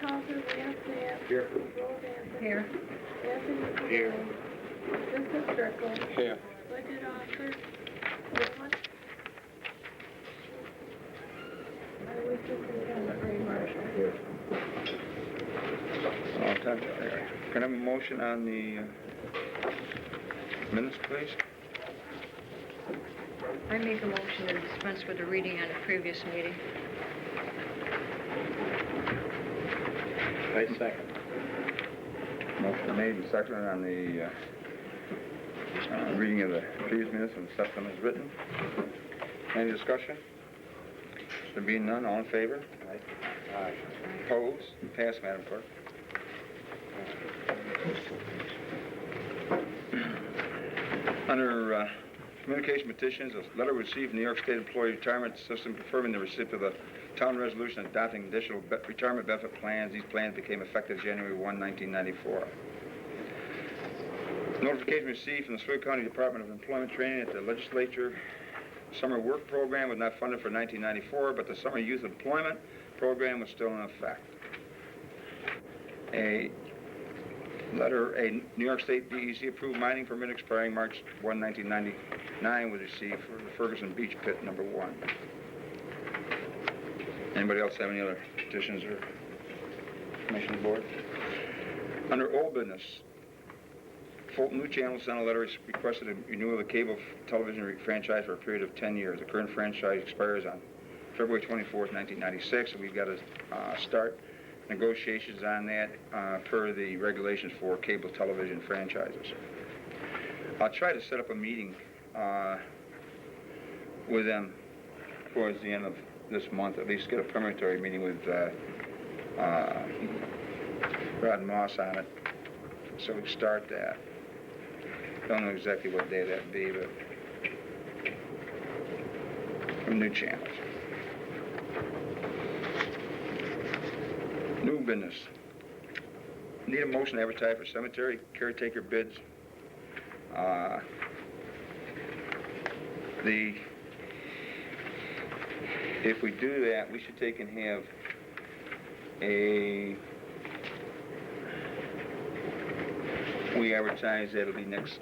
Halter, Lance Knapp. Here. Rose Anthony. Here. Anthony Here. Cordero. Vincent Strickland. Here. Budget Officer. Rowland. Highway Superintendent Ray Marshall. Here. Can I have a motion on the minutes, please? I make a motion to dispense with the reading on the previous meeting. I second. Motion made and seconded on the reading of the previous minutes and accept them as written. Any discussion? There being none, all in favor? Aye. Aye. Opposed? Passed, Madam Clerk. Under communication petitions, a letter received from the New York State Employee Retirement System confirming the receipt of the town resolution adopting additional retirement benefit plans. These plans became effective January 1, 1994. Notification received from the Seward County Department of Employment Training that the legislature summer work program was not funded for 1994, but the summer youth employment program was still in effect. A New York State DEC approved mining permit expiring March 1, 1999 was received for the Ferguson Beach Pit number 1. Anybody else have any other petitions or information on the board? Under old business, Fulton New Channel sent a letter requested a renewal of the cable television franchise for a period of 10 years. The current franchise expires on February 24th, 1996, and we've got to start negotiations on that per the regulations for cable television franchises. I'll try to set up a meeting with them towards the end of this month, at least get a preliminary meeting with Rod Moss on it, so we start that. Don't know exactly what day that'd be, but from new channels. New business. Need a motion to advertise for cemetery caretaker bids. If we do that, we should take and have we advertise that'll be next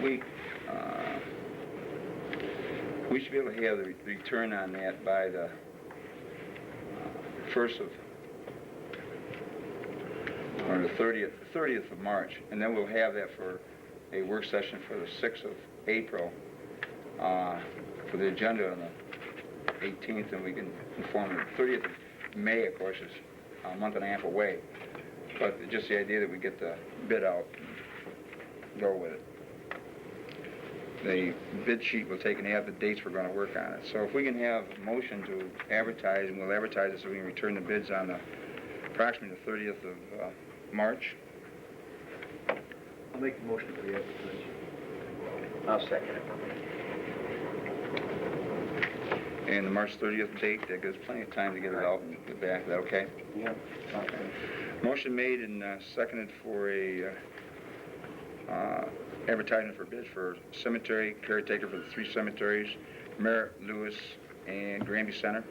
week. We should be able to have the return on that by the 1st of, or the 30th of March, and then we'll have that for a work session for the 6th of April for the agenda on the 18th, and we can inform the 30th of May, of course, is a month and a half away. But just the idea that we get the bid out and go with it. The bid sheet will take and have the dates we're going to work on it. So if we can have a motion to advertise, and we'll advertise it so we can return the bids on the approximately the 30th of March. I'll make the motion for the advertising. I'll second it. And the March 30th date, that gives plenty of time to get it out and get back. Is that okay? Yeah. Okay. Motion made and seconded for a advertisement for bids for cemetery caretaker for the 3 cemeteries, Merritt, Lewis, and Granby Center.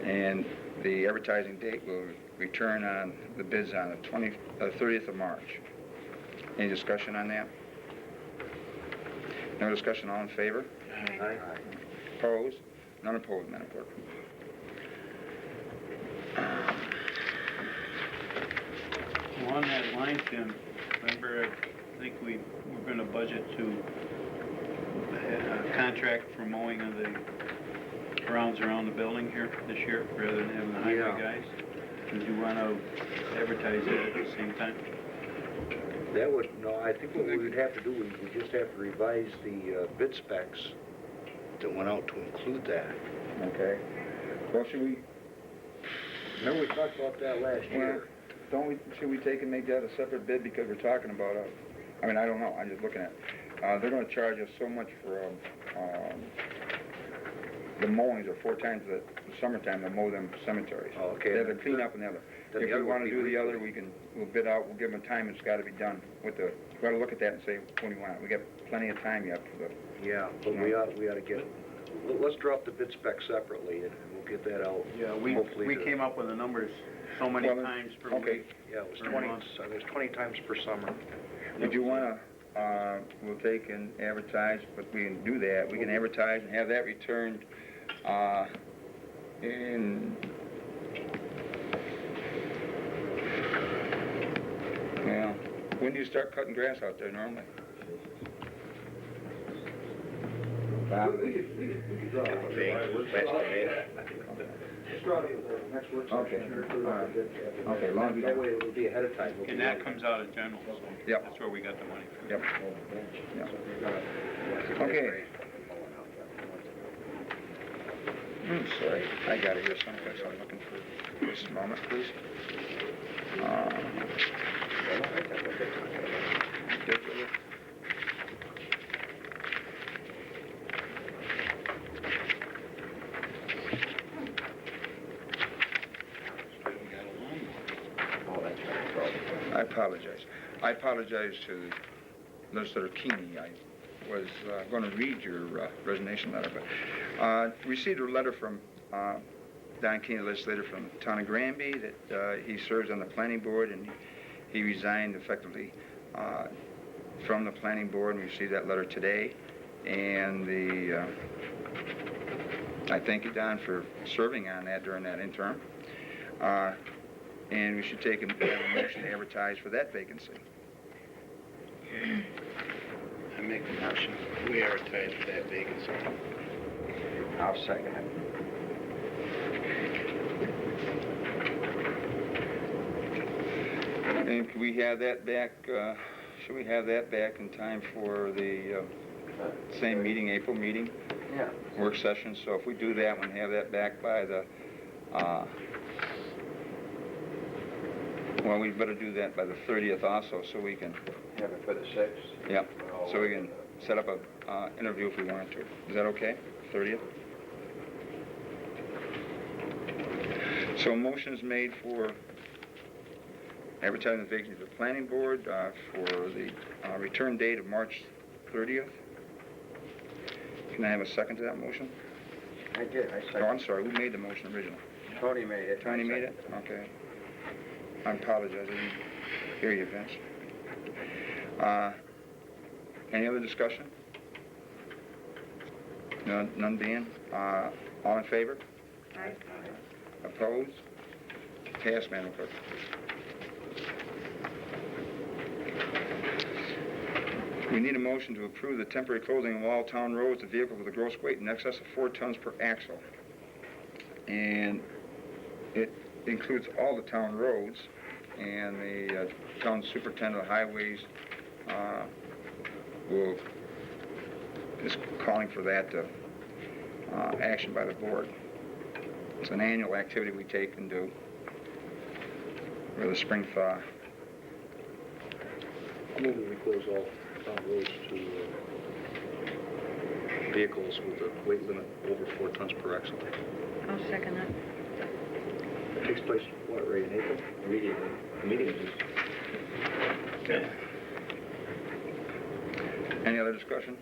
And the advertising date will return on the bids on the 30th of March. Any discussion on that? No discussion, all in favor? Aye. Opposed? None opposed, Madam Clerk. Well, on that line, Tim, remember, I think we were going to budget to contract for mowing of the grounds around the building here this year, rather than having the highway guys. Would you want to advertise that at the same time? That would, no, I think what we would have to do is we just have to revise the bid specs that went out to include that. Okay. Well, should we, Remember we talked about that last year? should we take and make that a separate bid because we're talking about I mean, I don't know, I'm just looking at, they're going to charge us so much for the mowings are 4 times the summertime to mow them cemeteries. Oh, okay. They have to clean up and the other. Then If the we other want to would do be the other, we'll bid out, we'll give them time, it's got to be done with the, we got to look at that and say, what do you want? We got plenty of time yet for the, Yeah, but we ought to get let's drop the bid spec separately, and we'll get that out. Yeah, we hopefully came up with the numbers so many Well, times per okay. week. Yeah, it was Per 20, month. so it was 20 times per summer. Would you wanna, we'll take and advertise, but we can do that, we can advertise and have that returned, in, yeah, when do you start cutting grass out there normally? Bob? Okay, all right. Okay, long as That way it'll be ahead of time. We'll And be that ready. comes out of general, so Yep. that's where we got the money from. Yep. Yep. Okay. I'm sorry, I got it here someplace, I'm looking for this moment, please. I apologize. I apologize to Legislator Keeney. I was going to read your resignation letter, but received a letter from Don Keeney, legislator from the town of Granby, that he serves on the planning board, and he resigned effectively from the planning board, and we received that letter today. And I thank you, Don, for serving on that during that interim. And we should take a motion to advertise for that vacancy. I make the motion. We advertise for that vacancy. I'll second it. And can we have that back, should we have that back in time for the same meeting, April meeting? Yeah. Work session, so if we do that, we'll have that back by the, well, we better do that by the 30th also, so we can, Have it for the 6th? yep, so we can set up a interview if we wanted to. Is that okay, 30th? So a motion's made for advertising the vacancy of the planning board for the return date of March 30th. Can I have a second to that motion? I did, I Oh, second. I'm sorry, who made the motion originally? Tony made it. Tony made it? Okay. I apologize, I didn't hear you, Vince. Any other discussion? None being? All in favor? Aye. Opposed? Passed, Madam Clerk. We need a motion to approve the temporary closing of all town roads to vehicles with a gross weight in excess of 4 tons per axle. And it includes all the town roads, and the town superintendent of highways is calling for that action by the board. It's an annual activity we take and do for the spring thaw. I move that we close all town roads to vehicles with a weight limit over 4 tons per axle. I'll second that. It takes place, what, right in April? Immediately. Immediately. Any other discussion?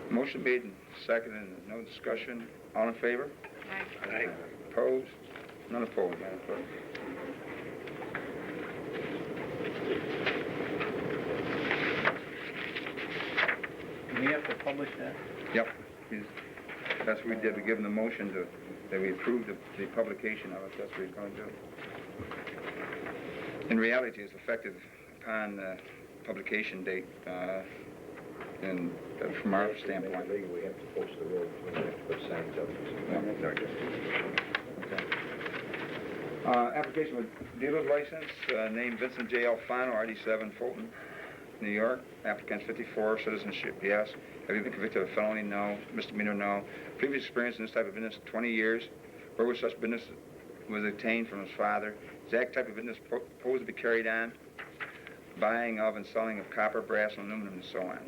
Motion made and seconded, and no discussion. All in favor? Aye. Aye. Opposed? None opposed, Madam Clerk. Do we have to publish that? Yep. That's what we did. We give them the motion that we approved the publication of it. That's what we're going to do. In reality, it's effective upon the publication date, and from our standpoint. We have to post the road, we have to put signs up. Okay. Application with dealer's license, name Vincent J. Alfano, RD7, Fulton, New York. Applicant 54, citizenship, yes. Have you been convicted of a felony? No. Misdemeanor? No. Previous experience in this type of business, 20 years. Where was such business was obtained from his father? Exact type of business proposed to be carried on? Buying of and selling of copper, brass, and aluminum, and so on.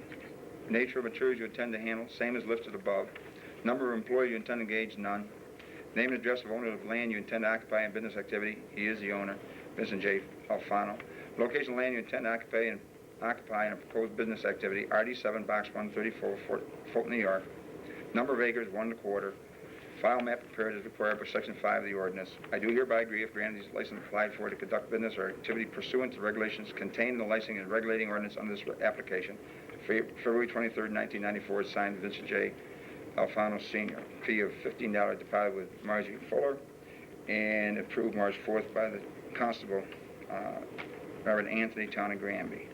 Nature of materials you intend to handle, same as listed above. Number of employees you intend to engage, none. Name and address of owner of land you intend to occupy in business activity, he is the owner, Vincent J. Alfano. Location of land you intend to occupy in occupy in a proposed business activity, RD7, Box 134, Fulton, New York. Number of acres, 1 1/4. File map prepared as required by Section 5 of the ordinance. I do hereby agree if granted these license applied for to conduct business or activity pursuant to regulations contained in the licensing and regulating ordinance under this application. February 23rd, 1994, signed Vincent J. Alfano Sr. Fee of $15 deposit with Margie Fuller, and approved March 4th by the Constable, Reverend Anthony, Town of Granby.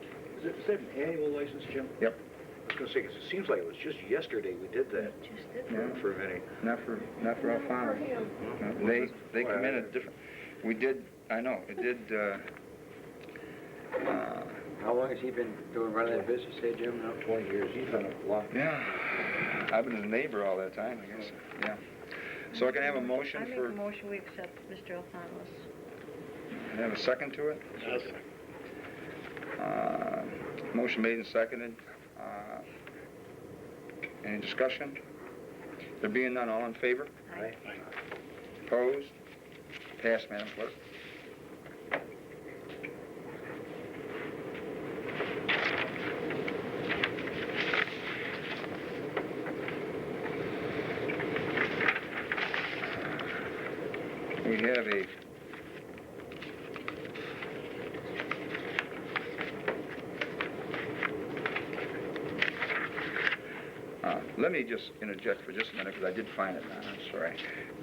Is that an annual license, Jim? Yep. I was gonna say, 'cause it seems like it was just yesterday we did that Just did Yeah. that. for a minute. Not for For Alfano. him. No, they come in at different, we did, I know, it did, How long has he been running that business, say, Jim, now? 20 years, he's been a lot. yeah, I've been his neighbor all that time, I guess, yeah. So I can have a I motion make for, a motion we accept Mr. Alfano's. can I have a second to it? Motion made and seconded. Any discussion? There being none, all in favor? Aye. Opposed? Passed, Madam Clerk. We have a let me just interject for just a minute, because I did find it now, I'm sorry.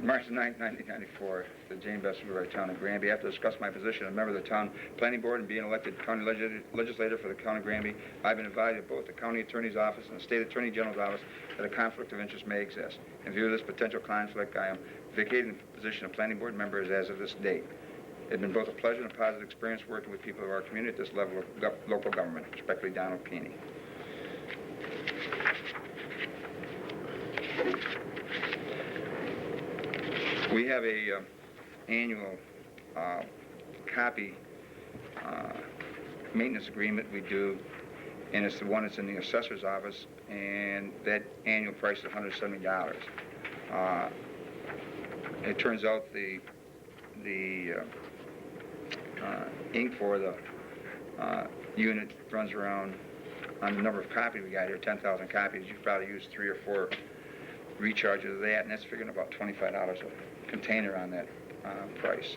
March 9, 1994, the Jane Bessemer Town of Granby. After discussing my position as a member of the Town Planning Board and being elected county legislator for the County of Granby, I've been advised that both the County Attorney's Office and the State Attorney General's Office that a conflict of interest may exist. In view of this potential conflict, I am vacating the position of Planning Board member as of this date. It's been both a pleasure and a positive experience working with people of our community at this level of local government. Respectfully, Donald Keeney. We have a annual copy maintenance agreement we do, and it's the one that's in the assessor's office, and that annual price is $170. It turns out the ink for the unit runs around, on the number of copies we got here, 10,000 copies. You've probably used 3 or 4 recharges of that, and that's figuring about $25 a container on that price.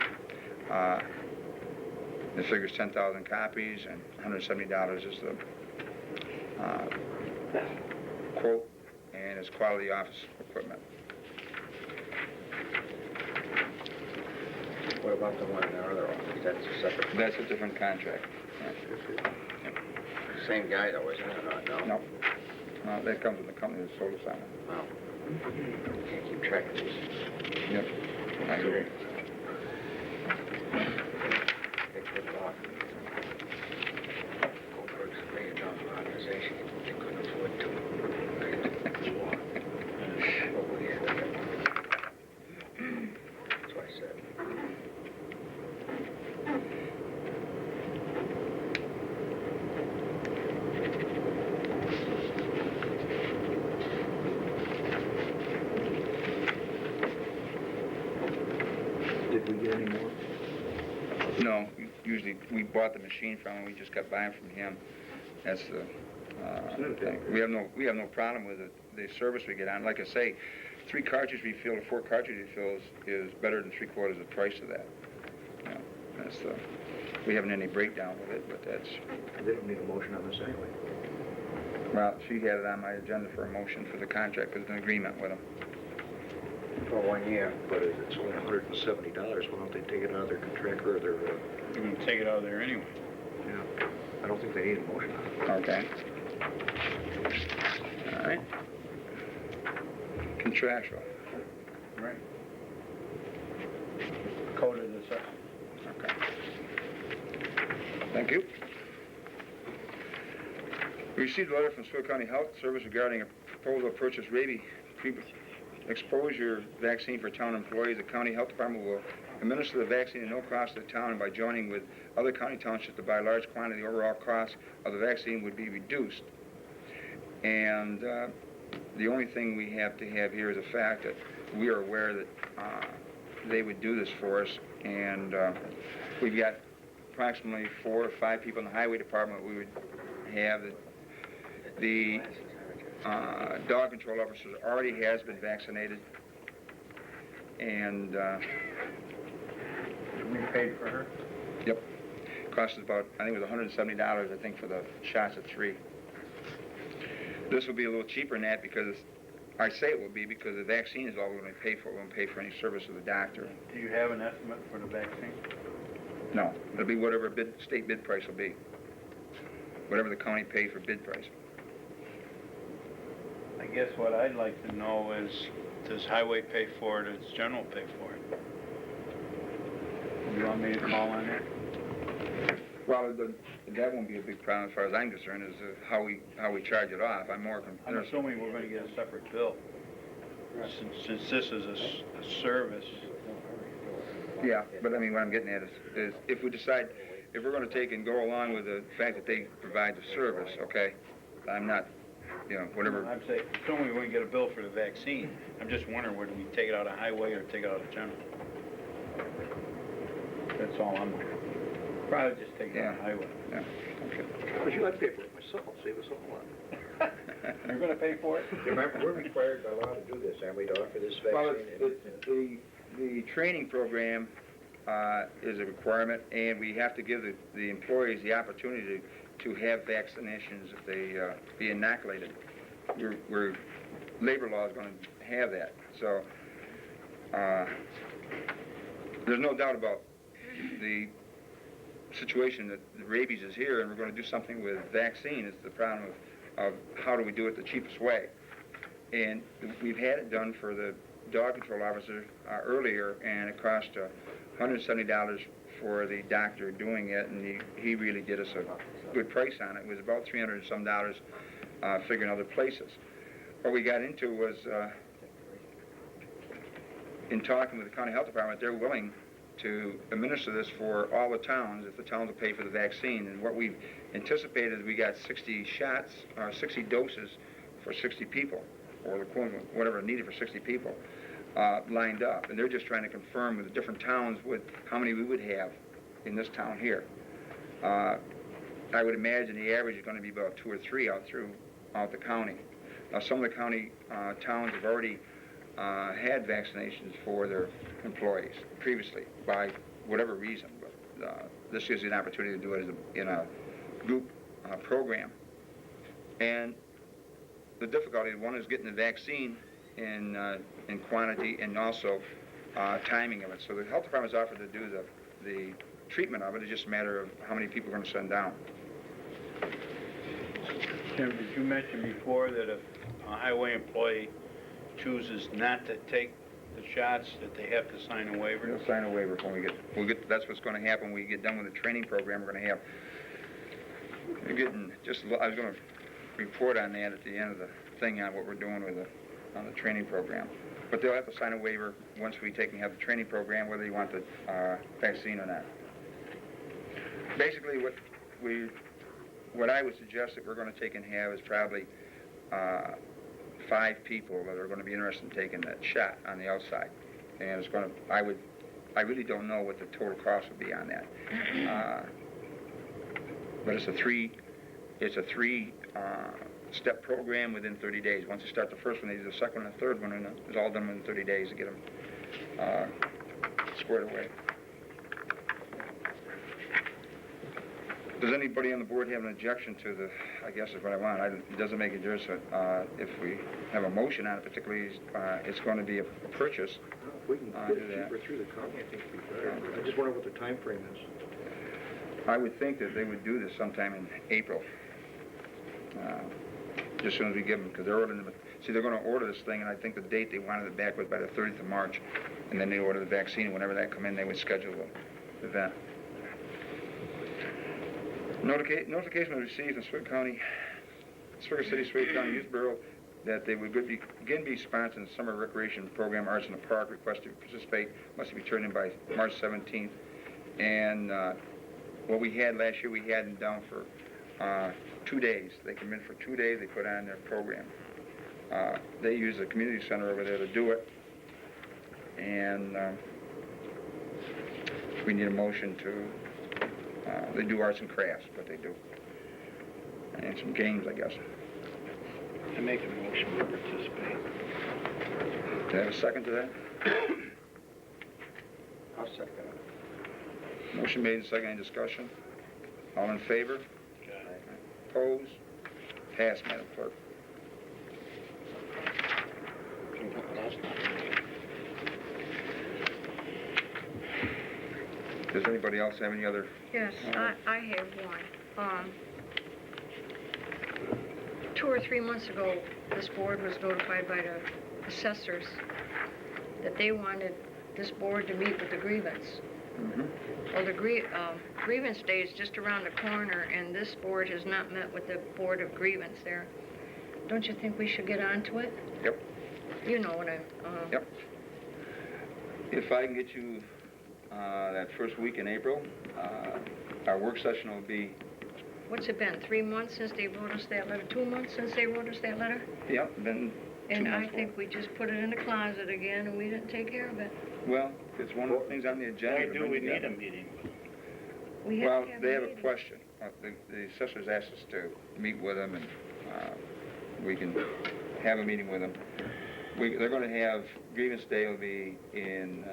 It figures 10,000 copies, and $170 is the quote, and it's quality office equipment. What about the one in our other office? That's a separate, That's a different contract. same guy though, isn't it? No? No, no, that comes with the company that sold us on it. No. Can't keep track of these. Yep, I agree. They put it off. Goldberg's a $1 million organization. They couldn't afford to. What we had. That's what I said. Did we get any more? No, usually we bought the machine from him, we just got buying from him. That's the thing. We have no problem with it. The service we get on, like I say, 3 cartridge refill or 4 cartridge refills is better than 3/4 the price of that. You know, that's the, we haven't any breakdown with it, but that's, They don't need a motion on this anyway. well, she had it on my agenda for a motion for the contract, because it's an agreement with them. For 1 year. But if it's only $170, why don't they take it out of their contract or their, You're gonna take it out of there anyway. yeah. I don't think they need a motion on it. Okay. All right. Contractual. Right. Coded as such. Okay. Thank you. We received a letter from Swift County Health Service regarding a proposal to purchase rabies exposure vaccine for town employees. The county health department will administer the vaccine at no cost to the town, and by joining with other county townships to buy large quantity, the overall cost of the vaccine would be reduced. And the only thing we have to have here is the fact that we are aware that they would do this for us, and we've got approximately 4 or 5 people in the highway department we would have. The dog control officer already has been vaccinated, and We paid for her? yep, cost us about, I think it was $170, I think, for the shots of 3. This will be a little cheaper than that because, I say it will be because the vaccine is all we're going to pay for. We won't pay for any service of the doctor. Do you have an estimate for the vaccine? No, it'll be whatever state bid price will be. Whatever the county paid for bid price. I guess what I'd like to know is, does highway pay for it, or does general pay for it? You want me to call on that? Well, that won't be a big problem as far as I'm concerned, is how we charge it off. I'm more I'm concerned. assuming we're gonna get a separate bill. Since this is a service. Yeah, but I mean, what I'm getting at is if we decide, if we're gonna take and go along with the fact that they provide the service, okay? I'm not, whatever. I'm saying, assuming we're gonna get a bill for the vaccine, I'm just wondering, whether we take it out of highway or take it out of general? That's all I'm wondering. Probably just take it out of highway. Yeah, okay. Would you like to pay for it myself? Save us all a lot. You're gonna pay for it? We're required by law to do this, aren't we, to offer this Well, vaccine? the training program is a requirement, and we have to give the employees the opportunity to have vaccinations if they be inoculated. Labor law is going to have that. So there's no doubt about the situation that the rabies is here, and we're going to do something with vaccine. It's the problem of how do we do it the cheapest way. And we've had it done for the dog control officer earlier, and it cost $170 for the doctor doing it, and he really did us a good price on it. It was about $300 and some dollars figuring other places. What we got into was, in talking with the county health department, they're willing to administer this for all the towns if the towns will pay for the vaccine. And what we've anticipated, we got 60 shots, 60 doses for 60 people, or the equivalent, whatever needed for 60 people, lined up. And they're just trying to confirm with the different towns with how many we would have in this town here. I would imagine the average is going to be about 2 or 3 out the county. Now, some of the county towns have already had vaccinations for their employees previously by whatever reason, but this gives you an opportunity to do it in a group program. And the difficulty, one is getting the vaccine in quantity and also timing of it. So the health department's offered to do the treatment of it. It's just a matter of how many people we're going to send down. Tim, did you mention before that if a highway employee chooses not to take the shots, that they have to sign a waiver? They'll sign a waiver when we get. That's what's going to happen when we get done with the training program. We're going to have. I was going to report on that at the end of the thing on what we're doing on the training program. But they'll have to sign a waiver once we take and have the training program, whether you want the vaccine or not. Basically, what I would suggest that we're going to take and have is probably 5 people that are going to be interested in taking that shot on the outside. And it's going to, I really don't know what the total cost would be on that. But it's a three step program within 30 days. Once you start the first one, they do the second and the third one, and it's all done within 30 days to get them squared away. Does anybody on the board have an objection to the, I guess is what I want. It doesn't make a difference if we have a motion on it, particularly it's going to be a purchase. If we can get it cheaper through the county, I think it'd be better. I just wonder what the time frame is. I would think that they would do this sometime in April. Just as soon as we give them, because they're ordering them. See, they're going to order this thing, and I think the date they wanted it back was by the 30th of March, and then they order the vaccine. Whenever that come in, they would schedule the event. Notification was received from Swigger City, Swigger County Youth Bureau that they would again be sponsoring the summer recreation program, Arts in the Park. Request to participate must be turned in by March 17th. And what we had last year, we had them down for 2 days. They come in for 2 days, they put on their program. They use the community center over there to do it. And we need a motion to, they do arts and crafts, but they do. and some games, I guess. I make a motion to participate. Do I have a second to that? I'll second it. Motion made and second. Any discussion? All in favor? Aye. Opposed? Passed, Madam Clerk. Last time. Does anybody else have any other? Yes, I have one. 2 or 3 months ago, this board was notified by the assessors that they wanted this board to meet with the grievance. Well, the grievance day is just around the corner, and this board has not met with the board of grievance there. Don't you think we should get on to it? Yep. You know what I'm... Yep. If I can get you that first week in April, our work session will be, What's it been, 3 months since they wrote us that letter? 2 months since they wrote us that letter? yep, then 2 And I months think we just put it in the closet again, and we didn't take care of it. Well, it's one of the things on the agenda. Why to do bring we need together. a meeting? We have Well, to have they a have a meeting. question. The assessors asked us to meet with them, and we can have a meeting with them. They're going to have, grievance day will be in,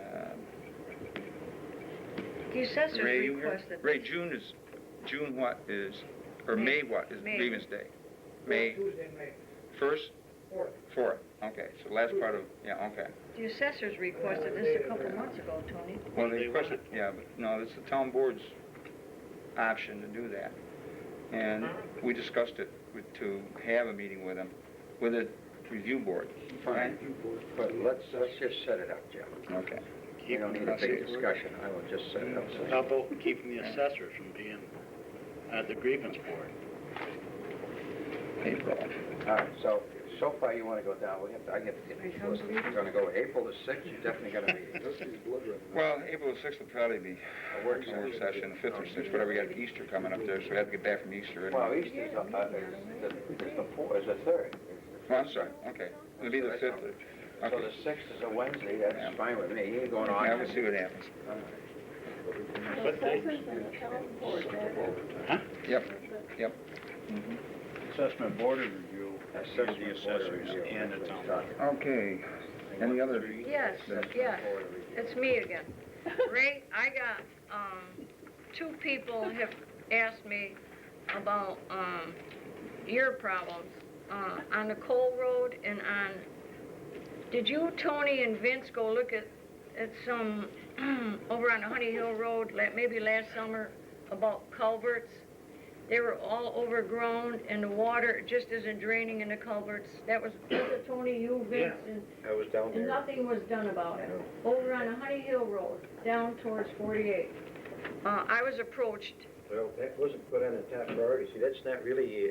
The assessors Ray, you here? requested. Ray, June what is, or May what is May. grievance day? May? Tuesday in May. First? Fourth. Fourth, okay, so the last part of, yeah, okay. The assessors requested this a couple months ago, Tony. Well, They they requested, want yeah, but no, it's the town board's option to do that. And we discussed it to have a meeting with them, with the review board. Fine, but let's just set it up, Jim. Okay. We don't need a big discussion, I will just set it up. How about keeping the assessors from being at the grievance board? April. All right, so far you want to go down, I have to get these lists. We're going to go April the 6th, you're definitely going to be. Well, April the 6th will probably be A work a work session, the 5th or 6th, whatever, we got Easter coming up there, so we have to get back from Easter. Well, Easter's the 3rd. Oh, I'm sorry, okay. It'll be the 5th. So Okay. the 6th is a Wednesday, Yeah. that's fine with me, you ain't going on. Yeah, we'll see what happens. The assessors and the town board, Huh? Yep, yep. Mhm. Assessment board of review, Assessment the board assessors review. and the town board. Okay. Any other? Yes, yes, it's me again. Ray, I got, 2 people have asked me about, your problems, on the Cole Road and on, did you, Tony, and Vince go look at some, over on the Honey Hill Road, maybe last summer, about culverts? They were all overgrown, and the water just isn't draining in the culverts. That was Tony, you, Vince, and I was down and nothing was done about it. Over on the Honey Hill Road, down towards 48. I was approached. Well, that wasn't put on the top priority. See, that's not really,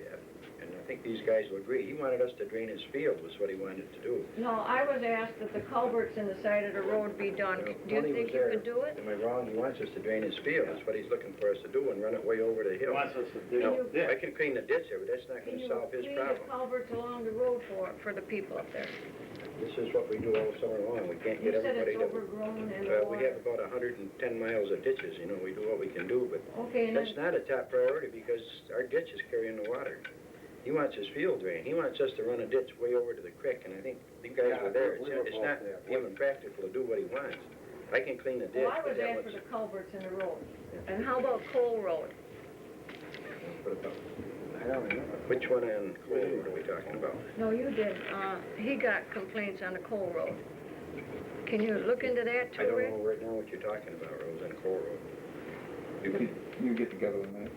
and I think these guys will agree, he wanted us to drain his field, was what he wanted to do. No, I was asked that the culverts in the side of the road be done. Well, Do you Tony think was you there. could do it? Am I wrong? He wants us to drain his field. That's what he's looking for us to do and run it way over the He hill. wants us to You know, do I this. can clean the ditch there, but that's not Can gonna you solve his clean the problem. culverts along the road for the people up there? This is what we do all summer long. We can't You get said everybody it's to... overgrown and Well, we water. have about 110 miles of ditches, you know, we do what we can do, but Okay, and that's then, not a top priority because our ditch is carrying the water. He wants his field drained. He wants us to run a ditch way over to the creek, and I think you guys Yeah, were there. we were It's both not there. even practical to do what he wants. I can clean the ditch, well, I but was that after was... the culverts in the road. And how about Cole Road? I don't remember. Which one on Cole Road are we talking about? No, you did. He got complaints on the Cole Road. Can you look into that I too, don't Rick? know right now what you're talking about, Rose, on Cole Road. You get together with me.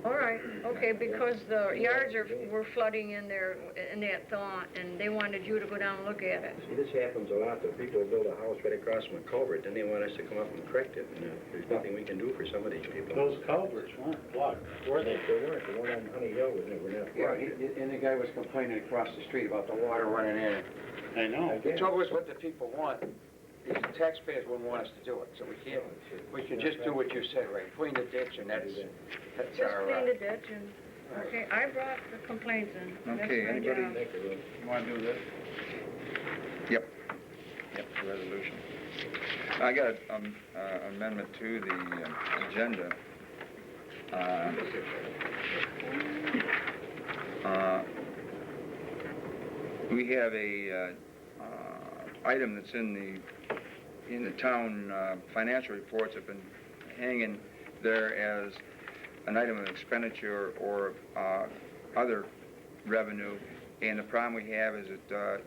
All right, okay, because the yards were flooding in there, in that thaw, and they wanted you to go down and look at it. See, this happens a lot. The people build a house right across from a culvert, then they want us to come up and correct it, and there's nothing we can do for some of these people. Those culverts weren't plugged, were they? They weren't. The one on Honey Hill was never not Yeah, plugged. and the guy was complaining across the street about the water running in. I know. The trouble is what the people want, the taxpayers wouldn't want us to do it, so we can't, we can just do what you said, Ray, clean the ditch, and that's Just our, clean the ditch and, okay, I brought the complaints in. That's Okay, my anybody- job. Thank you, Rose. You wanna do this? Yep, the resolution. I got amendment to the agenda. We have a item that's in the town financial reports have been hanging there as an item of expenditure or other revenue, and the problem we have is that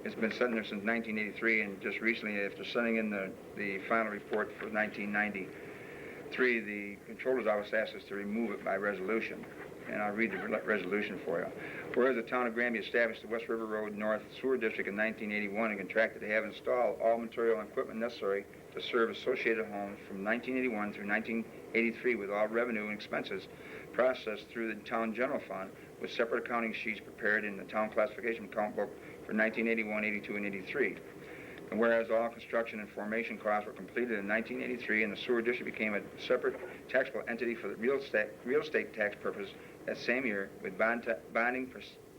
it's been sitting there since 1983, and just recently, after sending in the final report for 1993, the Controller's Office asked us to remove it by resolution, and I'll read the resolution for you. Whereas the town of Granby established the West River Road North Sewer District in 1981 and contracted to have installed all material and equipment necessary to serve associated homes from 1981 through 1983 with all revenue and expenses processed through the town general fund with separate accounting sheets prepared in the town classification account book for 1981, 82, and 83. And whereas all construction and formation costs were completed in 1983 and the sewer district became a separate taxable entity for the real estate tax purpose that same year with bonding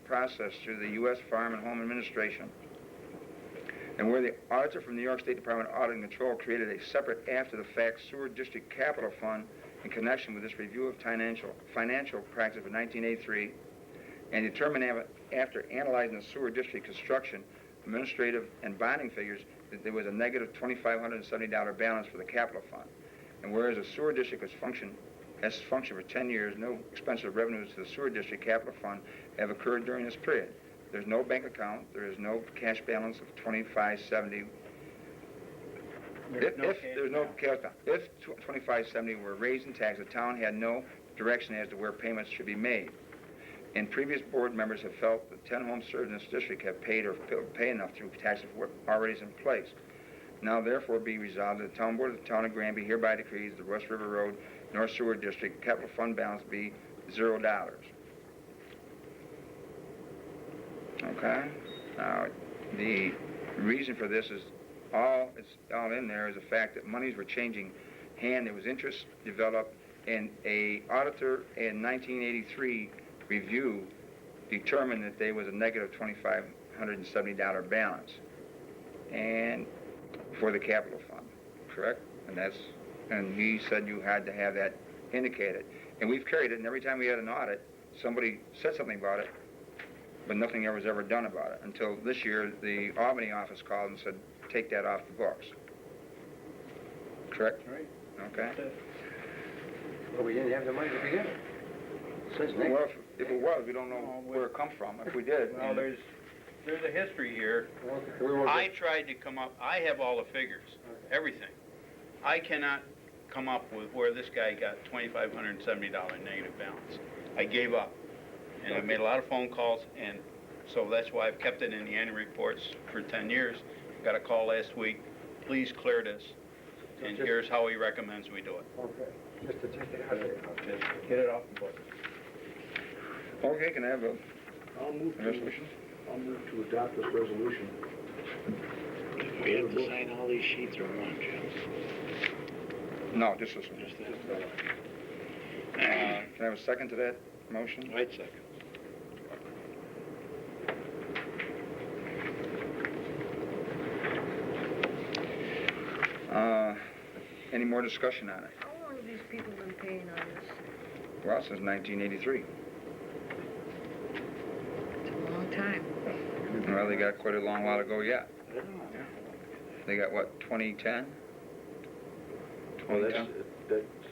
process through the U.S. Farm and Home Administration. And where the auditor from the New York State Department of Audit and Control created a separate after-the-fact sewer district capital fund in connection with this review of financial practice of 1983 and determined after analyzing the sewer district construction, administrative, and bonding figures that there was a negative $2,570 balance for the capital fund. And whereas the sewer district has functioned for 10 years, no expensive revenues to the sewer district capital fund have occurred during this period. There's no bank account. There is no cash balance of $2,570. If $2,570 were raised in tax, the town had no direction as to where payments should be made. And previous board members have felt that 10 homes served in this district have paid or pay enough through taxes already in place. Now therefore be resolved that the town board of the town of Granby hereby decrees the West River Road North Sewer District capital fund balance be $0. Okay? Now, the reason for this is it's all in there is the fact that monies were changing hand. There was interest developed, and a auditor in 1983 review determined that there was a negative $2,570 balance and for the capital fund, correct? And he said you had to have that indicated. And we've carried it, and every time we had an audit, somebody said something about it, but nothing was ever done about it until this year the Albany office called and said, take that off the books. Correct? Right. Okay. Well, we didn't have the money to begin with. It says negative. Well, if it was, we don't know where it comes from. If we did, Well, there's a history here. I tried to come up, I have all the figures, everything. I cannot come up with where this guy got $2,570 negative balance. I gave up, and I made a lot of phone calls, and so that's why I've kept it in the annual reports for 10 years. Got a call last week, please clear this, and here's how he recommends we do it. Okay, just to take it out of there. Just get it off the book. Okay, can I have a I'll move resolution? to adopt this resolution. We have to sign all these sheets or one, Jim? No, just this one. Just this? Can I have a second to that motion? I'd second. Any more discussion on it? How long have these people been paying on this? Well, since 1983. It's a long time. Well, they got quite a long while to go yet. They got, what, 2010? Oh, that's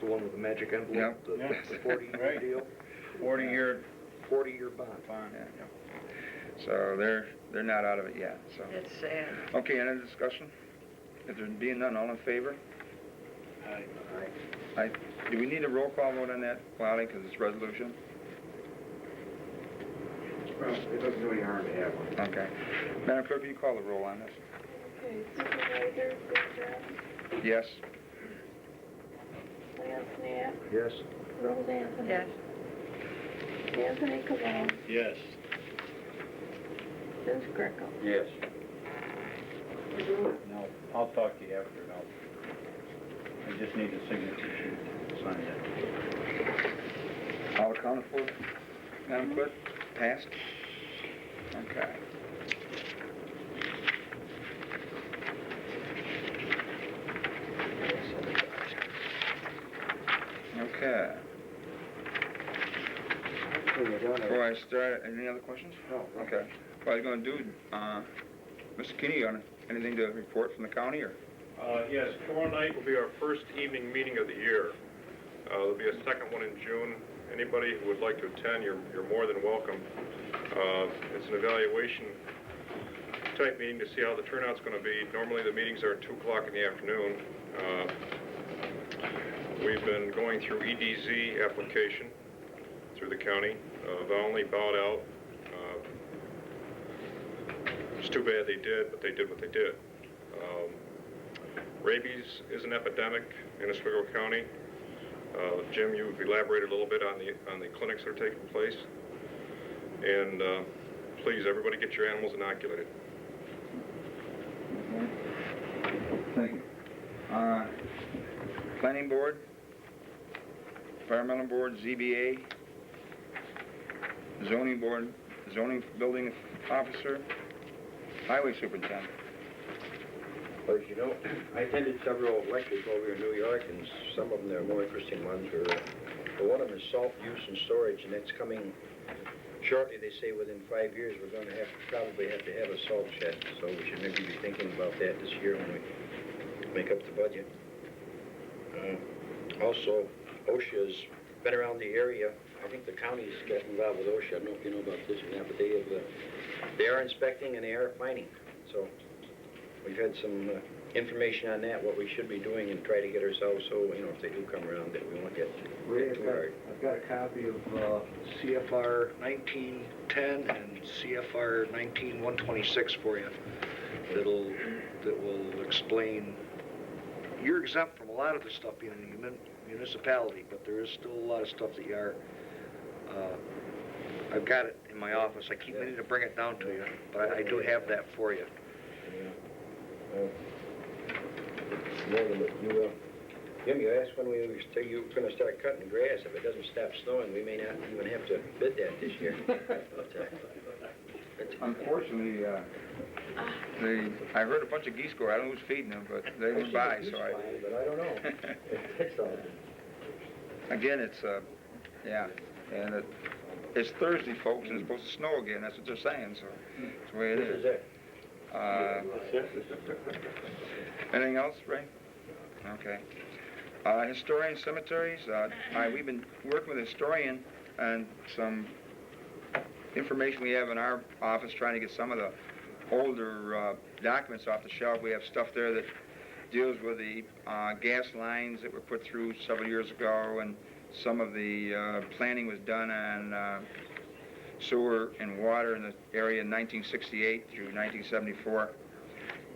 the one with the magic envelope, the 40-year Right. deal, 40-year 40-year bond. bond. Yeah. So they're not out of it yet, so. That's sad. Okay, any discussion? If there being none, all in favor? Aye. Do we need a roll call vote on that, Wally, because it's resolution? Well, it doesn't do any harm to have one. Okay. Madam Clerk, will you call the roll on this? Okay, Supervisor Fisher, Yes. Lance Knapp, Yes. Rose Anthony. Yes. Anthony Cavone, Yes. Vince Greco. Yes. No, I'll talk to you after it. I just need a signature sheet to sign it. All accounted for, Madam Clerk? Passed? Okay. Okay. When you're done, eliminated. Before I start, any other questions? No. Okay. What I was gonna do, Mr. Kinney, anything to report from the county, or? Yes, tomorrow night will be our first evening meeting of the year. There'll be a second one in June. Anybody who would like to attend, you're more than welcome. It's an evaluation type meeting to see how the turnout's going to be. Normally the meetings are at 2 o'clock in the afternoon. We've been going through EDZ application through the county. Valney bowed out. It's too bad they did, but they did what they did. Rabies is an epidemic in Oswego County. Jim, you've elaborated a little bit on the clinics that are taking place. And please, everybody get your animals inoculated. Thank you. Planning Board, Environmental Board, ZBA, Zoning Board, Zoning Building Officer, Highway Superintendent. Well, as you know, I attended several lectures over in New York, and some of them, they're more interesting ones, one of them is salt use and storage, and that's coming shortly. They say within 5 years, we're going to probably have to have a salt shed, so we should maybe be thinking about that this year when we make up the budget. Also, OSHA's been around the area. I think the county's got involved with OSHA. I don't know if you know about this or not, but they are inspecting and they are fining. So we've had some information on that, what we should be doing, and try to get ourselves so, if they do come around, that we won't get too hard. I've got a copy of CFR 1910 and CFR 19126 for you that will explain. You're exempt from a lot of the stuff being in a municipality, but there is still a lot of stuff that you are. I've got it in my office. I keep meaning to bring it down to you, but I do have that for you. Jim, you asked when you were going to start cutting grass. If it doesn't stop snowing, we may not even have to bid that this year. Unfortunately, I heard a bunch of geese go. I don't know who's feeding them, but they went by, so I... But I don't know. It's all. Again, it's, yeah, and it's Thursday, folks, and it's supposed to snow again. That's what they're saying, so that's the way it is. Anything else, Ray? Okay. Historian cemeteries, we've been working with a historian and some information we have in our office trying to get some of the older documents off the shelf. We have stuff there that deals with the gas lines that were put through several years ago, and some of the planning was done on sewer and water in the area in 1968 through 1974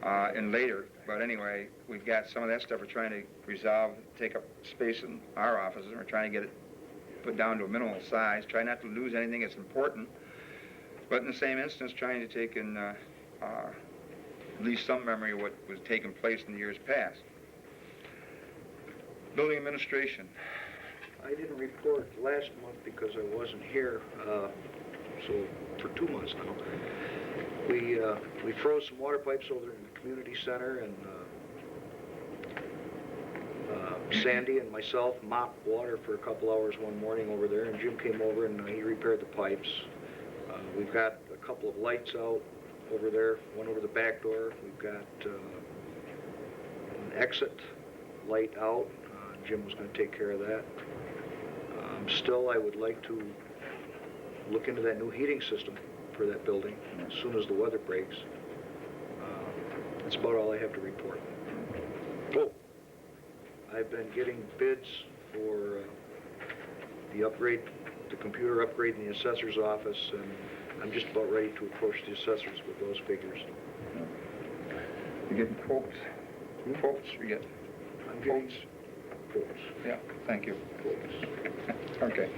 and later. But anyway, we've got some of that stuff we're trying to resolve, take up space in our offices, and we're trying to get it put down to a minimal size, try not to lose anything that's important, but in the same instance, trying to take in at least some memory of what was taking place in the years past. Building administration. I didn't report last month because I wasn't here, so for 2 months now. We froze some water pipes over there in the community center, and Sandy and myself mopped water for a couple hours one morning over there, and Jim came over and he repaired the pipes. We've got a couple of lights out over there, one over the back door. We've got an exit light out. Jim was going to take care of that. Still, I would like to look into that new heating system for that building as soon as the weather breaks. That's about all I have to report. Oh, I've been getting bids for the upgrade, the computer upgrade in the assessor's office, and I'm just about ready to approach the assessors with those figures. You're getting quotes? Quotes, you get I'm getting quotes. Yeah, thank you. quotes. Okay.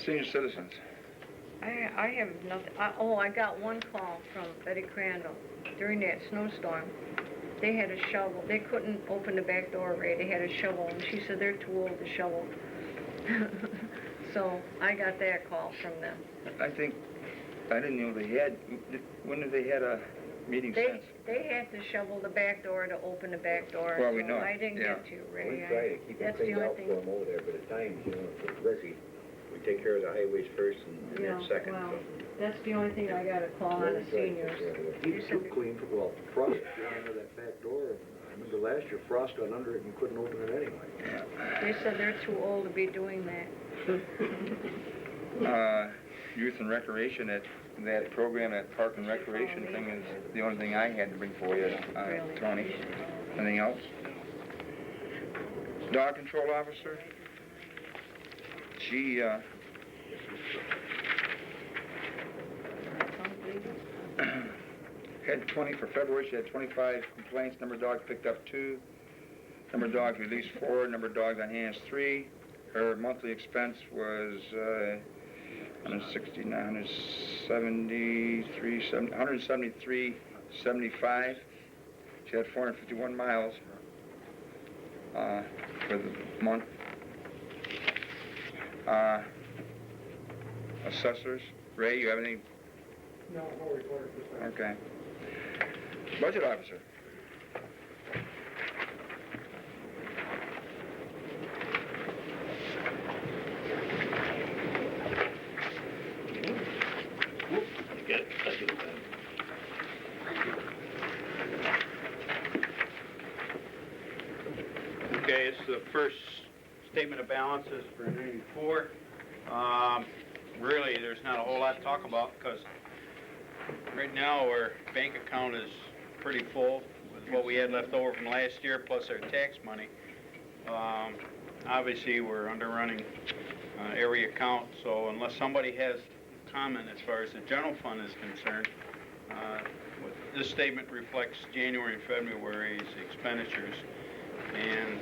Senior citizens. I have nothing. I got one call from Betty Crandall during that snowstorm. They had a shovel. They couldn't open the back door, Ray. They had a shovel, and she said they're too old to shovel. So I got that call from them. I didn't know they had, when have they had a meeting since? They had to shovel the back door to open the back door. Well, we so know. I didn't Yeah. get to, We Ray. try to keep it That's the cleaned only out thing. for them over there, but at times, if it's busy, we take care of the highways first and Yeah, then second, well, so. that's the only thing I gotta call on the seniors. He's too clean for, well, frost got under that back door, and I remember last year, frost got under it and you couldn't open it anyway. They said they're too old to be doing that. Youth and recreation, that program, that park and recreation thing is the only thing I had to bring for you, Tony. Anything else? Dog control officer? She, had 20, for February, she had 25 complaints, number of dogs picked up 2, number of dogs released 4, number of dogs on hands 3. Her monthly expense was 173.75. She had 451 miles for the month. Assessors, Ray, you have any? No report at this time. Okay. Budget officer. Okay, it's the first statement of balances for '94. Really, there's not a whole lot to talk about because right now our bank account is pretty full with what we had left over from last year plus our tax money. Obviously, we're underrunning every account, so unless somebody has a comment as far as the general fund is concerned, this statement reflects January and February's expenditures. And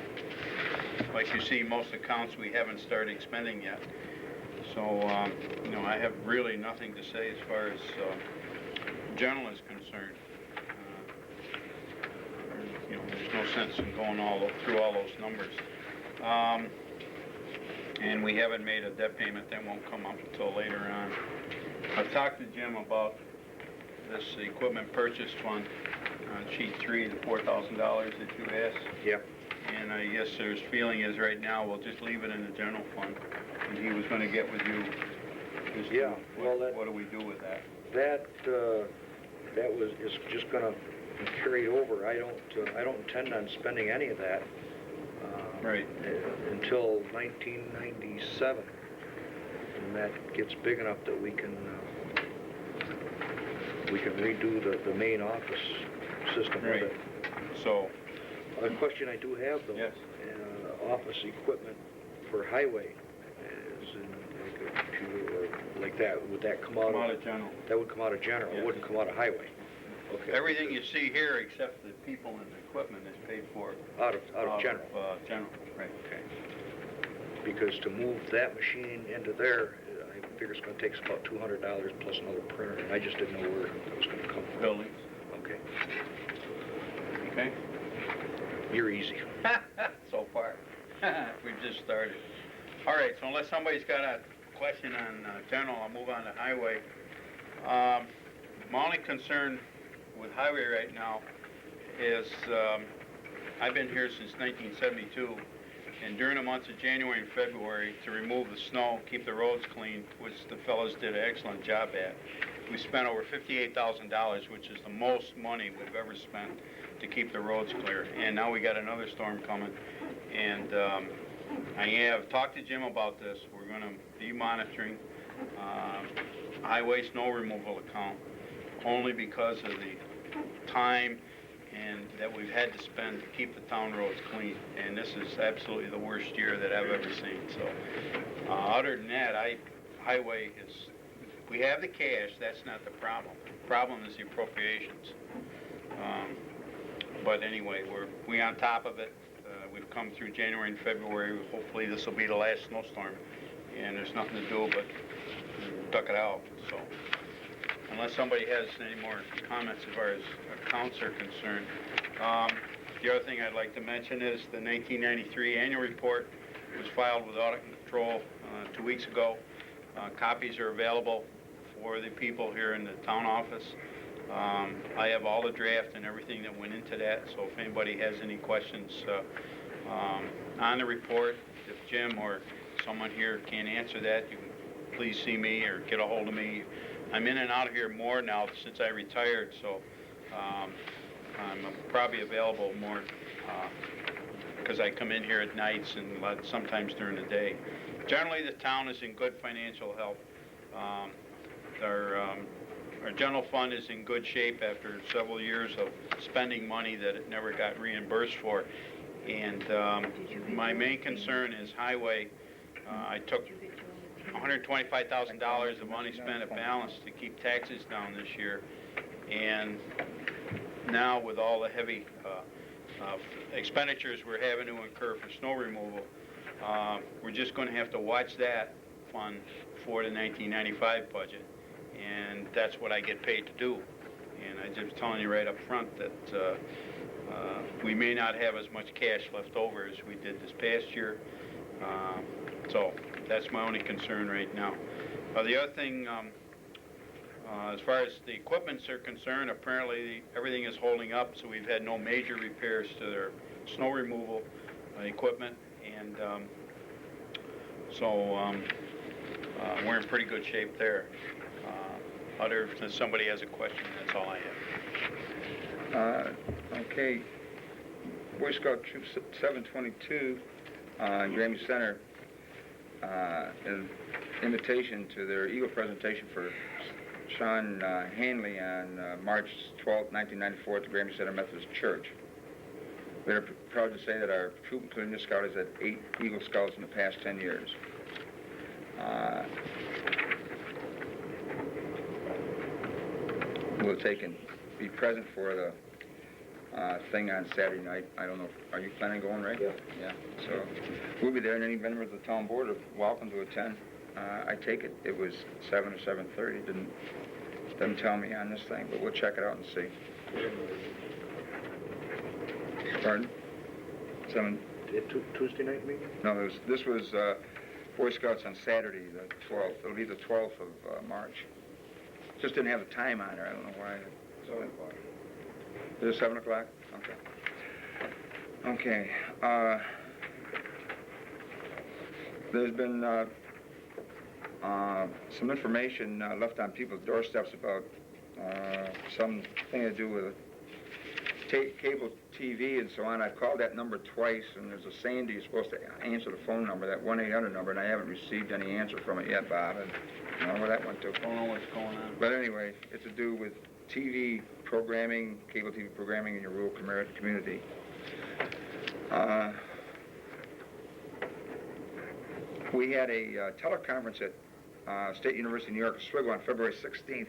like you see, most accounts we haven't started expending yet. So, I have really nothing to say as far as general is concerned. There's no sense in going through all those numbers. And we haven't made a debt payment. That won't come up until later on. I've talked to Jim about this equipment purchase fund on sheet 3, the $4,000 that you asked. Yep. And I guess his feeling is right now we'll just leave it in the general fund. And he was going to get with you. As to Yeah, well, what do we do with that? That is just gonna be carried over. I don't intend on spending any of that. Right. Until 1997. And that gets big enough that we can redo the main office system Right. with it. So, A question I do have though. yes. Office equipment for highway, is in like a computer or like that, would that come Come out of general. That would come out of general, it Yes. wouldn't come out of highway? Okay. Everything you see here except the people and the equipment is paid for. Out of general? General, right. Okay. Because to move that machine into there, I figure it's gonna take us about $200 plus another printer, and I just didn't know where it was gonna come from. Buildings, Okay. okay? You're easy. So far. We've just started. All right, so unless somebody's got a question on general, I'll move on to highway. My only concern with highway right now is I've been here since 1972, and during the months of January and February, to remove the snow, keep the roads clean, which the fellows did an excellent job at, we spent over $58,000, which is the most money we've ever spent to keep the roads clear. And now we got another storm coming, and I have talked to Jim about this. We're going to be monitoring highway snow removal account only because of the time and that we've had to spend to keep the town roads clean. And this is absolutely the worst year that I've ever seen. So other than that, highway is, we have the cash, that's not the problem. The problem is the appropriations. But anyway, we're on top of it. We've come through January and February. Hopefully this will be the last snowstorm, and there's nothing to do but duck it out. So unless somebody has any more comments as far as accounts are concerned. The other thing I'd like to mention is the 1993 annual report was filed with Audit Control 2 weeks ago. Copies are available for the people here in the town office. I have all the draft and everything that went into that, so if anybody has any questions on the report, if Jim or someone here can't answer that, you can please see me or get a hold of me. I'm in and out of here more now since I retired, so I'm probably available more because I come in here at nights and sometimes during the day. Generally, the town is in good financial health. Our general fund is in good shape after several years of spending money that it never got reimbursed for. And my main concern is highway. I took $125,000 of money spent at balance to keep taxes down this year. And now with all the heavy expenditures we're having to incur for snow removal, we're just going to have to watch that fund for the 1995 budget. And that's what I get paid to do. And I'm just telling you right up front that we may not have as much cash left over as we did this past year. So that's my only concern right now. The other thing, as far as the equipments are concerned, apparently everything is holding up, so we've had no major repairs to their snow removal equipment. And so we're in pretty good shape there. Other than somebody has a question, that's all I have. Okay. Boy Scout Troop 722 in Granby Center, an invitation to their Eagle presentation for Sean Hanley on March 12, 1994 at the Granby Center Methodist Church. We're proud to say that our troop, including this scout, has had 8 Eagle Scouts in the past 10 years. We'll take and be present for the thing on Saturday night. I don't know, are you planning on going, right? Yeah. Yeah, so we'll be there, and any members of the town board are welcome to attend. I take it was 7 or 7:30. Doesn't tell me on this thing, but we'll check it out and see. Pardon? 7? Tuesday night meeting? No, this was Boy Scouts on Saturday, the 12th. It'll be the 12th of March. Just didn't have the time on there. I don't know why. 7 o'clock. Is it 7 o'clock? Okay. Okay. There's been some information left on people's doorsteps about something to do with cable TV and so on. I've called that number twice, and there's a Sandy who's supposed to answer the phone number, that 1-800 number, and I haven't received any answer from it yet, Bob. And I don't know where that went to. I don't know what's going on. But anyway, it's to do with TV programming, cable TV programming in your rural community. We had a teleconference at State University of New York, Oswego on February 16th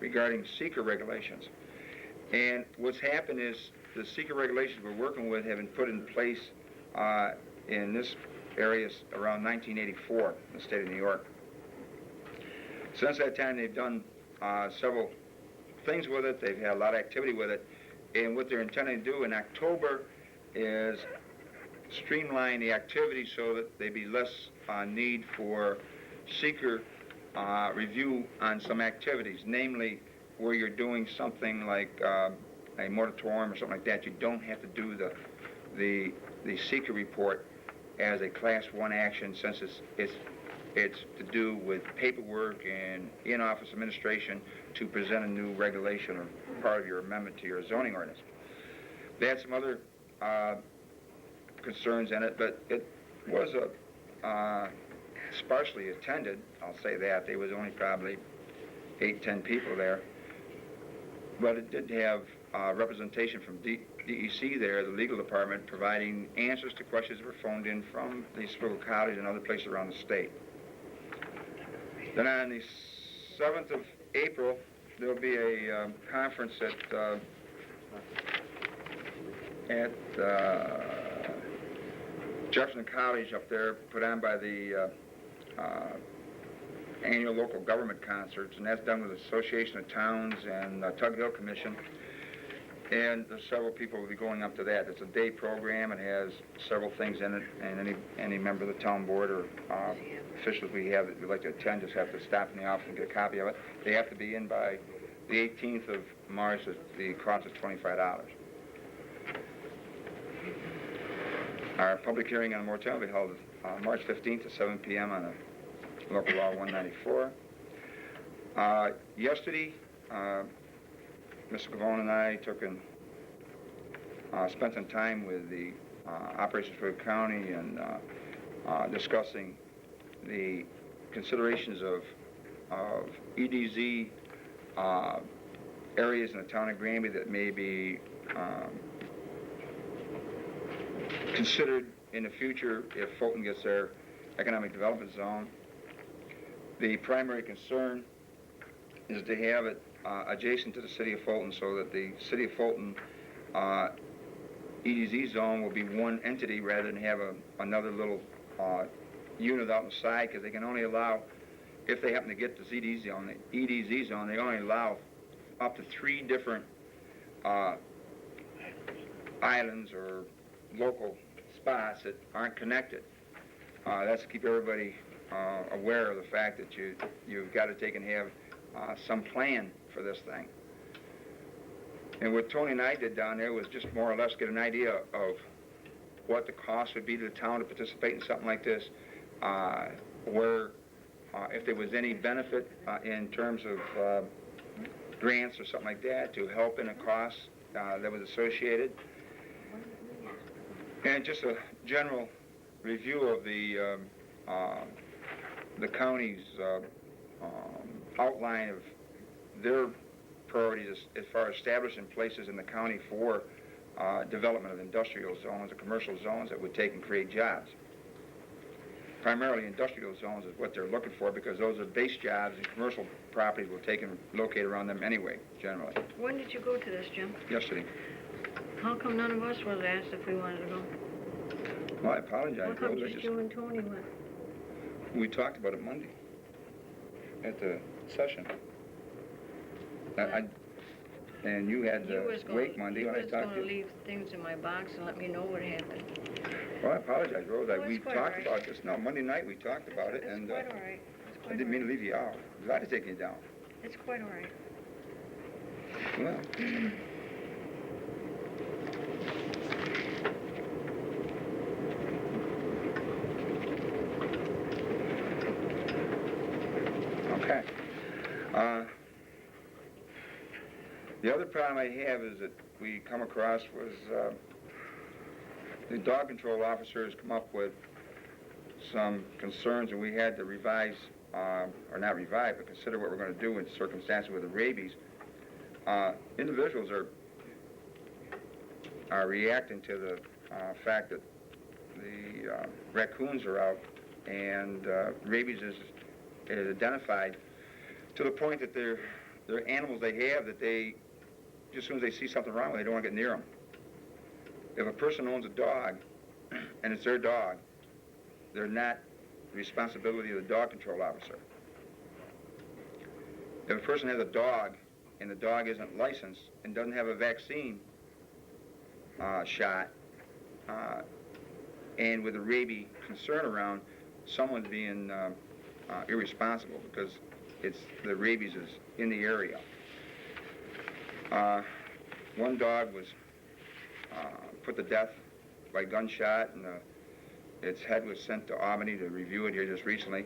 regarding seeker regulations. And what's happened is the seeker regulations we're working with have been put in place in this area around 1984 in the state of New York. Since that time, they've done several things with it. They've had a lot of activity with it. And what they're intending to do in October is streamline the activity so that there'd be less need for seeker review on some activities, namely where you're doing something like a moratorium or something like that. You don't have to do the seeker report as a Class 1 action, since it's to do with paperwork and in-office administration to present a new regulation or part of your amendment to your zoning ordinance. They had some other concerns in it, but it was sparsely attended, I'll say that. There was only probably 8-10 people there. But it did have representation from DEC there, the legal department, providing answers to questions that were phoned in from the Oswego College and other places around the state. Then on the 7th of April, there'll be a conference at Jefferson College up there, put on by the annual local government concerts, and that's done with the Association of Towns and Tug Hill Commission. And there's several people will be going up to that. It's a day program. It has several things in it, and any member of the town board or officials we have that would like to attend just have to stop in the office and get a copy of it. They have to be in by the 18th of March. The cost is $25. Our public hearing on the moratorium will be held March 15th at 7 p.m. on a Local Law 194. Yesterday, Mr. Gavone and I spent some time with the Operations for the County and discussing the considerations of EDZ areas in the town of Granby that may be considered in the future if Fulton gets their economic development zone. The primary concern is to have it adjacent to the city of Fulton so that the city of Fulton EDZ zone will be one entity rather than have another little unit out on the side, because they can only allow, if they happen to get the EDZ zone, they only allow up to 3 different islands or local spots that aren't connected. That's to keep everybody aware of the fact that you've got to take and have some plan for this thing. And what Tony and I did down there was just more or less get an idea of what the cost would be to the town to participate in something like this, where if there was any benefit in terms of grants or something like that to help in a cost that was associated. And just a general review of the county's outline of their priorities as far as establishing places in the county for development of industrial zones or commercial zones that would take and create jobs. Primarily industrial zones is what they're looking for, because those are base jobs and commercial properties will take and locate around them anyway, generally. When did you go to this, Jim? Yesterday. How come none of us was asked if we wanted to go? Well, I apologize. How come Rose, just you and Tony went? We talked about it Monday at the session. And you had to wait Monday when I talked to you. You was going to leave things in my box and let me know what happened. Well, I apologize, Rose. Oh, We it's quite talked all right. about this. No, Monday night we talked about it, It's and quite all right. It's I quite didn't mean to all right. leave you out. Glad to take you down. It's quite all right. Well, okay. The other problem I have is that we come across was the dog control officer has come up with some concerns, and we had to revise, or not revise, but consider what we're going to do in circumstances with the rabies. Individuals are reacting to the fact that the raccoons are out, and rabies is identified to the point that they're animals they have that they, just as soon as they see something wrong with, they don't want to get near them. If a person owns a dog, and it's their dog, they're not the responsibility of the dog control officer. If a person has a dog, and the dog isn't licensed and doesn't have a vaccine shot, and with a rabies concern around, someone's being irresponsible because the rabies is in the area. One dog was put to death by gunshot, and its head was sent to Albany to review it here just recently,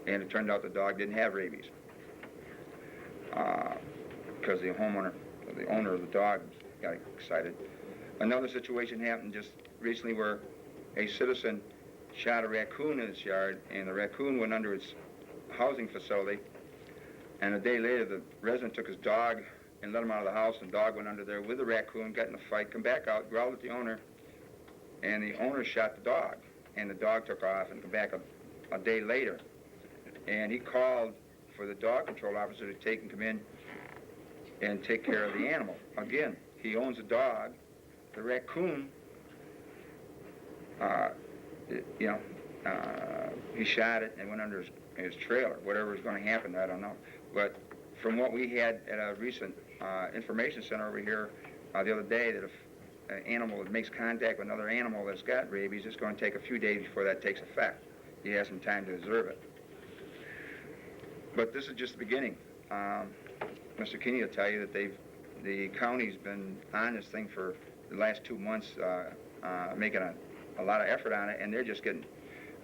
and it turned out the dog didn't have rabies because the owner of the dog got excited. Another situation happened just recently where a citizen shot a raccoon in its yard, and the raccoon went under its housing facility, and a day later the resident took his dog and let him out of the house, and the dog went under there with the raccoon, got in a fight, come back out, growled at the owner, and the owner shot the dog, and the dog took off and come back a day later. And he called for the dog control officer to come in and take care of the animal. Again, he owns a dog. The raccoon, he shot it and went under his trailer. Whatever is going to happen, I don't know. But from what we had at a recent information center over here the other day, that if an animal that makes contact with another animal that's got rabies, it's going to take a few days before that takes effect. He has some time to observe it. But this is just the beginning. Mr. Keeney will tell you that the county's been on this thing for the last 2 months, making a lot of effort on it, and they're just getting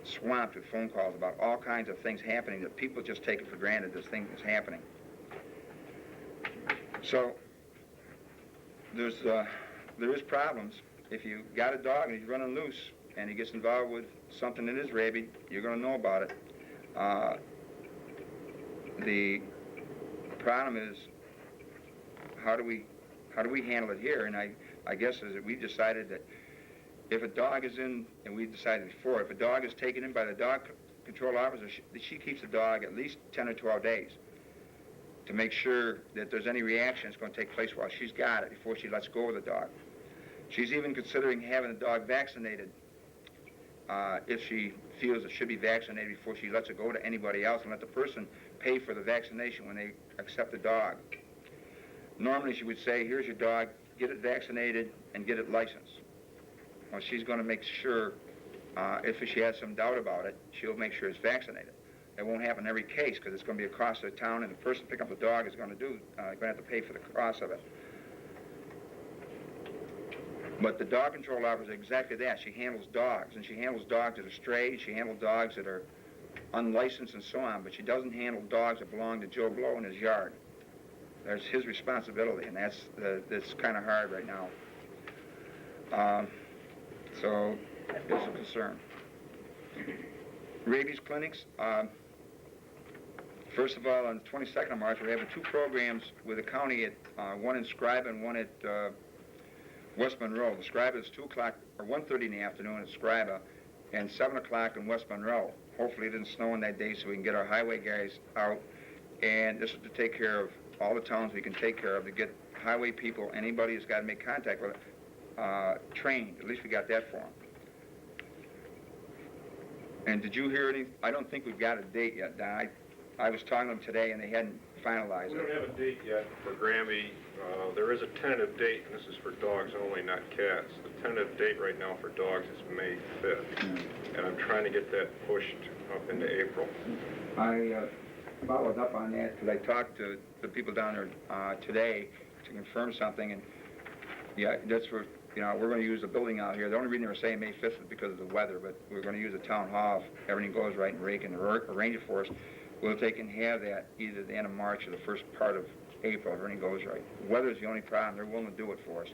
swamped with phone calls about all kinds of things happening that people just take it for granted this thing is happening. So there is problems. If you got a dog and he's running loose and he gets involved with something that is rabid, you're going to know about it. The problem is, how do we handle it here? And I guess is that we decided that if a dog is in, and we decided before, if a dog is taken in by the dog control officer, she keeps the dog at least 10 or 12 days to make sure that there's any reaction that's going to take place while she's got it before she lets go of the dog. She's even considering having the dog vaccinated if she feels it should be vaccinated before she lets it go to anybody else, and let the person pay for the vaccination when they accept the dog. Normally she would say, here's your dog, get it vaccinated and get it licensed. Well, she's going to make sure, if she has some doubt about it, she'll make sure it's vaccinated. It won't happen in every case because it's going to be a cost to the town, and the person picking up the dog is going to have to pay for the cost of it. But the dog control officer is exactly that. She handles dogs, and she handles dogs that are stray. She handles dogs that are unlicensed and so on, but she doesn't handle dogs that belong to Joe Blow in his yard. That's his responsibility, and that's kind of hard right now. So it's a concern. Rabies clinics. First of all, on the 22nd of March, we're having 2 programs with the county, at one in Scribe and one at West Monroe. The Scribe is 2 o'clock or 1:30 in the afternoon at Scribe, and 7 o'clock in West Monroe. Hopefully it didn't snow on that day so we can get our highway guys out. And this is to take care of all the towns we can take care of, to get highway people, anybody who's got to make contact with it, trained. At least we got that for them. And did you hear any? I don't think we've got a date yet, Don. I was talking to them today and they hadn't finalized We it. don't have a date yet for Granby. There is a tentative date, and this is for dogs only, not cats. The tentative date right now for dogs is May 5th, and I'm trying to get that pushed up into April. I followed up on that because I talked to the people down there today to confirm something, and yeah, that's where, we're going to use the building out here. The only reason they were saying May 5th is because of the weather, but we're going to use the town hall if everything goes right and Ray can arrange it for us. We'll take and have that either the end of March or the first part of April if everything goes right. Weather's the only problem. They're willing to do it for us.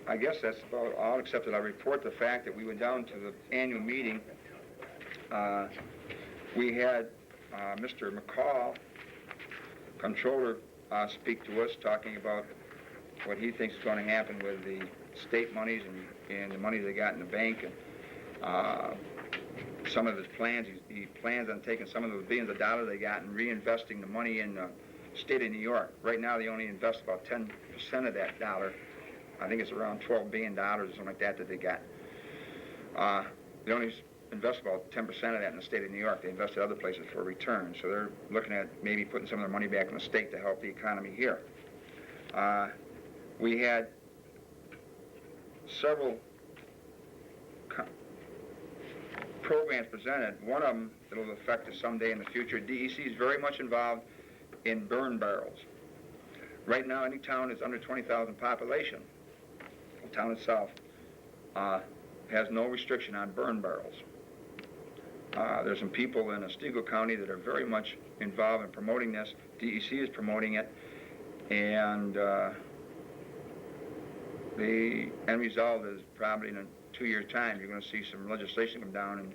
I guess that's about all, except that I report the fact that we went down to the annual meeting. We had Mr. McCall, controller, speak to us, talking about what he thinks is going to happen with the state monies and the money they got in the bank, and some of his plans. He plans on taking some of those billions of dollars they got and reinvesting the money in the state of New York. Right now, they only invest about 10% of that dollar. I think it's around $12 billion or something like that they got. They only invest about 10% of that in the state of New York. They invest in other places for a return. So they're looking at maybe putting some of their money back in the state to help the economy here. We had several programs presented. One of them that will affect us someday in the future. DEC is very much involved in burn barrels. Right now, any town that's under 20,000 population, the town itself, has no restriction on burn barrels. There's some people in Otsego County that are very much involved in promoting this. DEC is promoting it, and the end result is probably in a 2-year time, you're going to see some legislation come down, and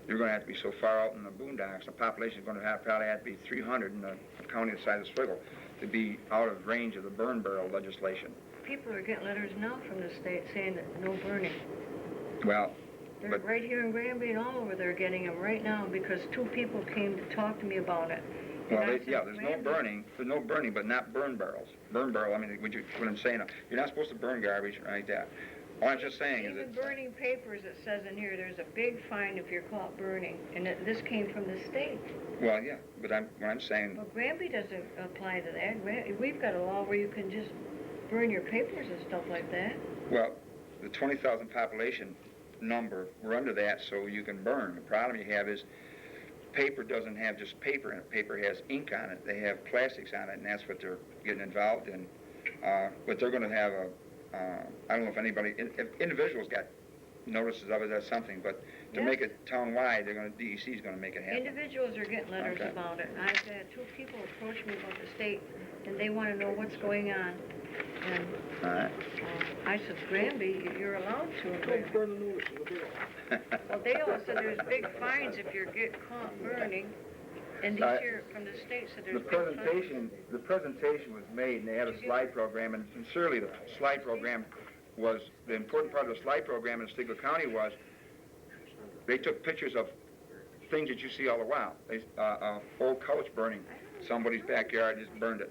you're going to have to be so far out in the boondocks. The population is going to probably have to be 300 in a county the size of Swiggle to be out of range of the burn barrel legislation. People are getting letters now from the state saying that no burning. Well, They're right here in Granby and all over, they're getting them right now because 2 people came to talk to me about it. well, And I said, there's no burning. There's no burning, but not burn barrels. Burn barrel, I mean, what I'm saying, you're not supposed to burn garbage like that. All I'm just saying is Even that, burning papers, it says in here, there's a big fine if you're caught burning, and this came from the state. well, yeah, but what I'm saying, Well, Granby doesn't apply to that. We've got a law where you can just burn your papers and stuff like that. well, the 20,000 population number, we're under that, so you can burn. The problem you have is paper doesn't have just paper in it. Paper has ink on it. They have plastics on it, and that's what they're getting involved in. But they're going to have I don't know if anybody, if individuals got notices of it, that's something, but to Yes. make it town-wide, DEC's gonna make it happen. Individuals are getting letters Okay. about it. I've had 2 people approach me about the state, and they want to know what's going on. And All right. I said, Granby, you're allowed to. in Granby." burn the notice in the bill. Well, they all said there's big fines if you get caught burning. And this year, from the state, said The there's big fines. presentation was made, and they had a slide program, and sincerely, the slide program was, the important part of the slide program in Stigler County was, they took pictures of things that you see all the while. Old couch burning, somebody's backyard just burned it.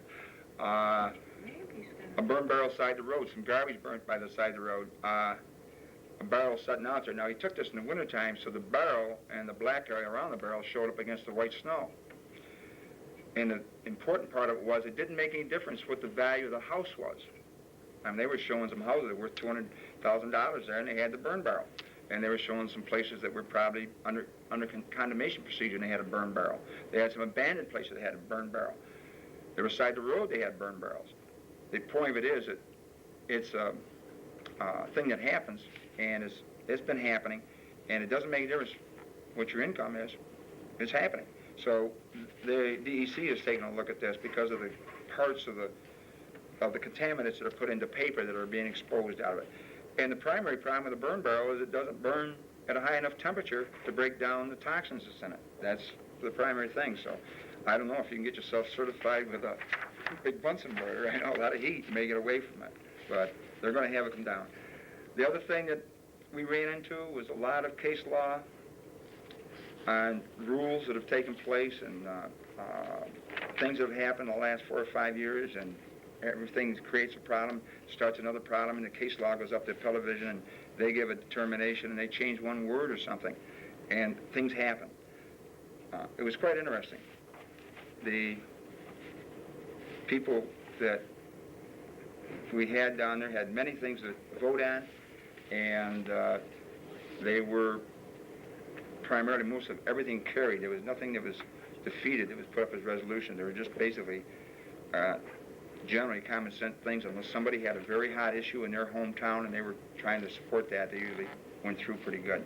A burn barrel side the road, some garbage burnt by the side of the road. A barrel sitting out there. Now, he took this in the wintertime, so the barrel and the black area around the barrel showed up against the white snow. And the important part of it was it didn't make any difference what the value of the house was. I mean, they were showing some houses that were worth $200,000 there, and they had the burn barrel. And they were showing some places that were probably under condemnation procedure, and they had a burn barrel. They had some abandoned places that had a burn barrel. They were side the road, they had burn barrels. The point of it is that it's a thing that happens, and it's been happening, and it doesn't make a difference what your income is. It's happening. So the DEC is taking a look at this because of the parts of the contaminants that are put into paper that are being exposed out of it. And the primary problem with the burn barrel is it doesn't burn at a high enough temperature to break down the toxins that's in it. That's the primary thing. So I don't know if you can get yourself certified with a big Bunsen burner, right? A lot of heat, you may get away from it. But they're going to have it come down. The other thing that we ran into was a lot of case law on rules that have taken place and things that have happened in the last 4 or 5 years, and everything creates a problem, starts another problem, and the case law goes up to television, and they give a determination, and they change one word or something, and things happen. It was quite interesting. The people that we had down there had many things to vote on, and they were primarily, most of everything carried. There was nothing that was defeated that was put up as resolution. They were just basically generally common sense things, unless somebody had a very hot issue in their hometown and they were trying to support that, they usually went through pretty good.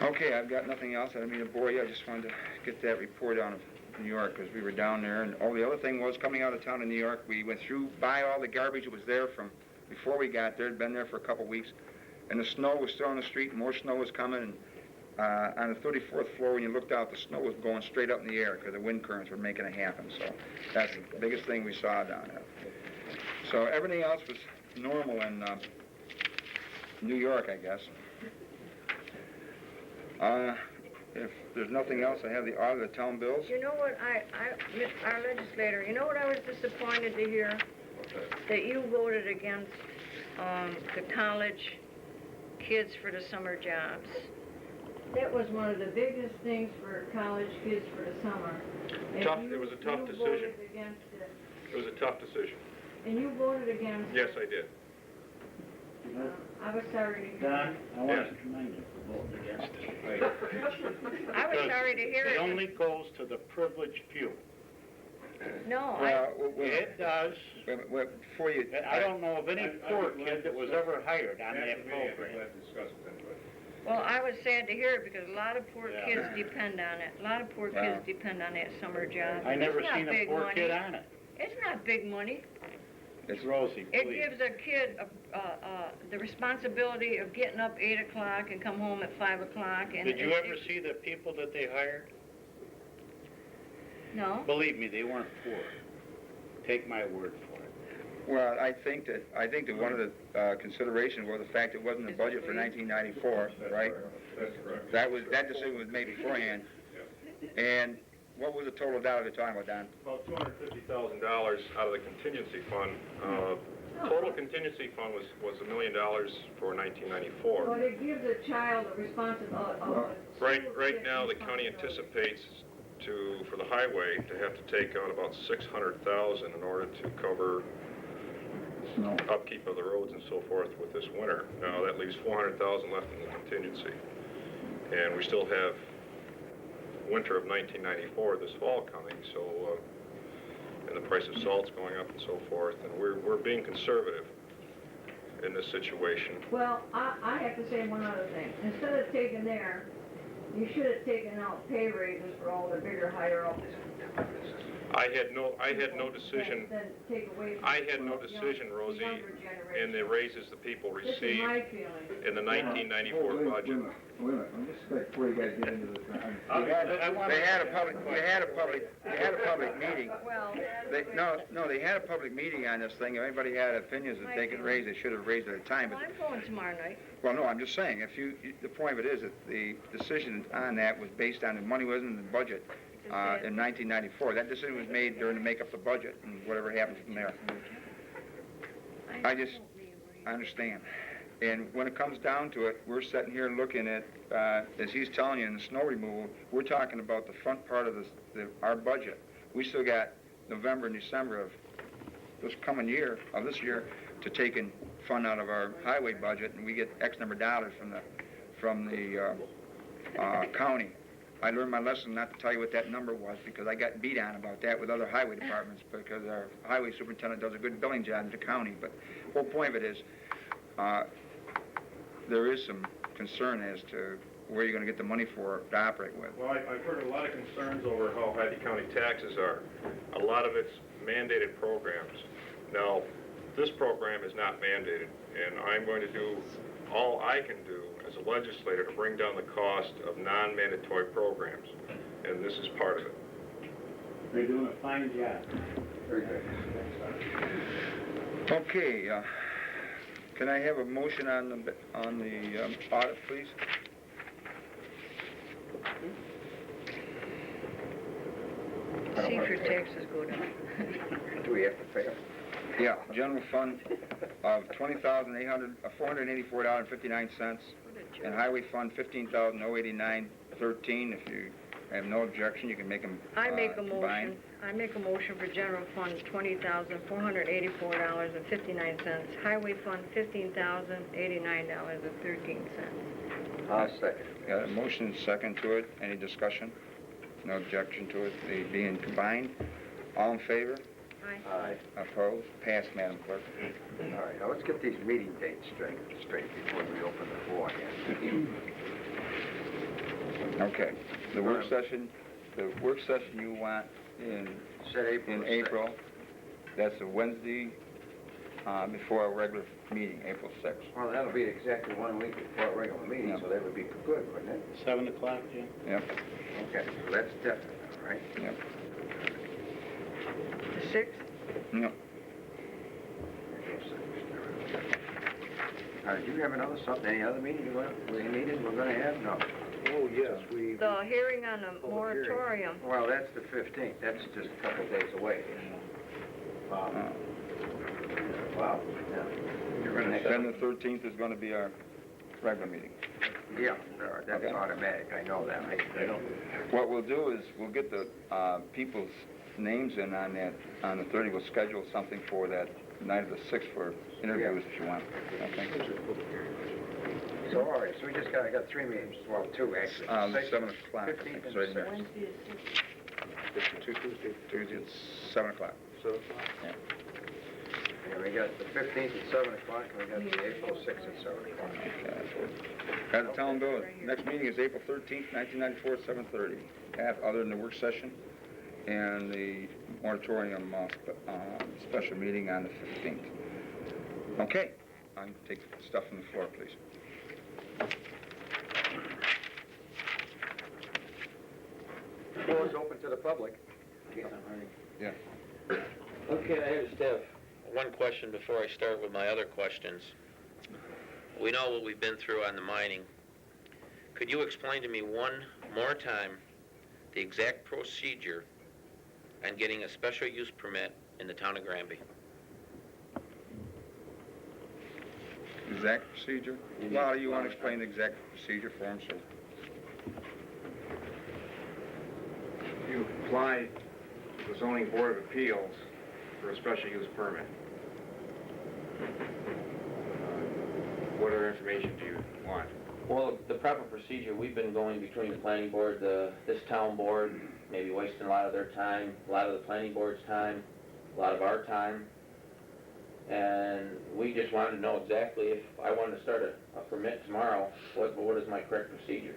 Okay, I've got nothing else. I didn't mean to bore you. I just wanted to get that report out of New York because we were down there. And the other thing was, coming out of town in New York, we went by all the garbage that was there from before we got there. It had been there for a couple of weeks. And the snow was still on the street, and more snow was coming. And on the 34th floor, when you looked out, the snow was going straight up in the air because the wind currents were making it happen. So that's the biggest thing we saw down there. So everything else was normal in New York, I guess. If there's nothing else, I have the audit of town bills. You know what, our legislator, you know what I was disappointed to hear? That you voted against the college kids for the summer jobs. That was one of the biggest things for college kids for the summer. And It was a tough you decision. voted against it. It was a tough decision. And you voted against Yes, it. I did. I was sorry to hear Don, I want Yes. to commend you for voting against it. I was sorry to hear It it. only goes to the privileged few. No, It does. Before you... I don't know of any poor kid that was ever hired on that program. well, I was sad to hear it because a lot of poor Yeah. kids depend on it. A lot of poor kids depend on that summer job. I never It's not seen a big poor money. kid on it. It's not big money. It's Rosie, It please. gives a kid the responsibility of getting up 8 o'clock and come home at 5 o'clock. And Did you ever see the people that they hired? No. Believe me, they weren't poor. Take my word for it. Well, I think that one of the considerations was the fact it wasn't a budget for 1994, right? That's correct. That decision was made beforehand. And what was the total dollar they're talking about, Don? About $250,000 out of the contingency fund. Total contingency fund was $1 million for 1994. But it gives a child a responsibility. Right now, the county anticipates for the highway to have to take out about $600,000 in order to cover upkeep of the roads and so forth with this winter. Now, that leaves $400,000 left in the contingency. And we still have winter of 1994 this fall coming, so and the price of salt's going up and so forth, and we're being conservative. in this situation. Well, I have to say one other thing. Instead of taking there, you should have taken out pay raises for all the bigger, higher ups. I had no decision. Then take away from I had no the decision, young- Rosie, the younger generation. in the raises the people This is received my feeling. in the 1994 budget. Wait a minute, just before you guys get into this. They had a public meeting. Well, They had a public meeting on this thing. If anybody had opinions that they could raise, they should have raised it at a time. well, But, I'm going tomorrow night. well, no, I'm just saying, the point of it is that the decision on that was based on the money wasn't in the budget in 1994. That decision was made during the make-up of the budget, and whatever happens from there. I understand. And when it comes down to it, we're sitting here looking at, as he's telling you, in the snow removal, we're talking about the front part of our budget. We still got November and December of this year, to take and fund out of our highway budget, and we get X number of dollars from the county. I learned my lesson not to tell you what that number was, because I got beat on about that with other highway departments, because our highway superintendent does a good billing job in the county. But the whole point of it is, there is some concern as to where you're going to get the money to operate with. Well, I've heard a lot of concerns over how high the county taxes are. A lot of it's mandated programs. Now, this program is not mandated, and I'm going to do all I can do as a legislator to bring down the cost of non-mandatory programs, and this is part of it. They're doing a fine job. Very good. Okay, can I have a motion on the audit, please? See if your taxes go down. Do we have to pay them? Yeah, general fund of $484.59, and highway fund $15,089.13. If you have no objection, you can make them I make a combined. motion. I make a motion for general fund $20,484.59. Highway fund $15,089.13. I'll second. Got a motion and second to it. Any discussion? No objection to it being combined. All in favor? Aye. Aye. Opposed? Passed, Madam Clerk. All right, now let's get these meeting dates straight before we open the floor again. Okay. The work session you want in Said April. in April, that's a Wednesday before our regular meeting, April 6th. Well, that'll be exactly 1 week before our regular meeting, Yeah. so that would be good, wouldn't it? 7 o'clock, Jim? Yep, Okay, so that's definite, all right? yep, The 6th? yep. Do you have any other meeting we're gonna have? No. Oh, yes, The hearing on the Public moratorium. Well, that's the 15th, that's just a couple of days away. Wow. Yeah. You're gonna Then the 13th is going to be our regular meeting. Yeah, that's Okay. automatic, I know that. I don't. What we'll do is we'll get the people's names in on the 30th. We'll schedule something for that night of the 6th for interviews if you want. Okay. So, all right, so we just got 3 meetings, well, 2 actually. 7 o'clock, I think, 15th it's and right there. 6th. Wednesday is 6th. Tuesday at 7 o'clock. Yeah, we got the 15th at 7 o'clock, and we got the April 6th at 7 o'clock. As the town bill, next meeting is April 13th, 1994 at 7:30. Other than the work session and the moratorium special meeting on the 15th. Okay, I can take stuff from the floor, please. Floor is open to the public. Yeah. Okay, I just have one question before I start with my other questions. We know what we've been through on the mining. Could you explain to me one more time the exact procedure on getting a special use permit in the town of Granby? Exact procedure? Lyle, you want to explain the exact procedure for him, sir? You apply to the zoning board of appeals for a special use permit. What other information do you want? Well, the proper procedure, we've been going between the planning board, this town board, maybe wasting a lot of their time, a lot of the planning board's time, a lot of our time. and we just wanted to know exactly if I wanted to start a permit tomorrow, what is my correct procedure?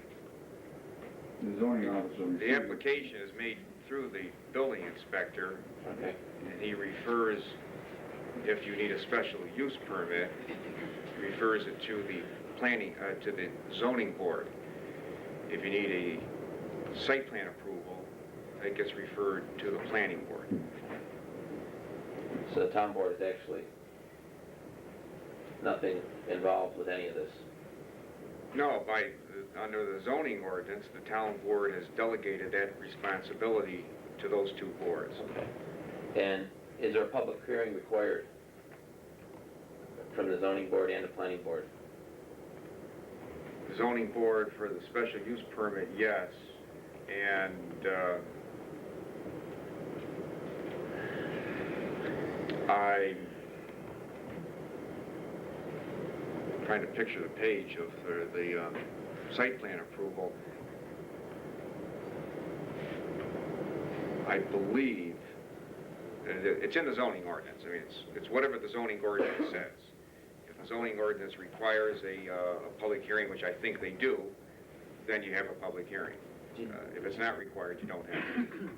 The zoning officer. The application is made through the building inspector, Okay. and he refers, if you need a special use permit, refers it to the planning, to the zoning board. If you need a site plan approval, that gets referred to the planning board. So the town board is actually nothing involved with any of this? No, under the zoning ordinance, the town board has delegated that responsibility to those two boards. Okay. And is there a public hearing required from the zoning board and the planning board? The zoning board for the special use permit, yes, and I'm trying to picture the page of the site plan approval. I believe it's in the zoning ordinance. I mean, it's whatever the zoning ordinance says. If the zoning ordinance requires a public hearing, which I think they do, then you have a public hearing. If it's not required, you don't have to.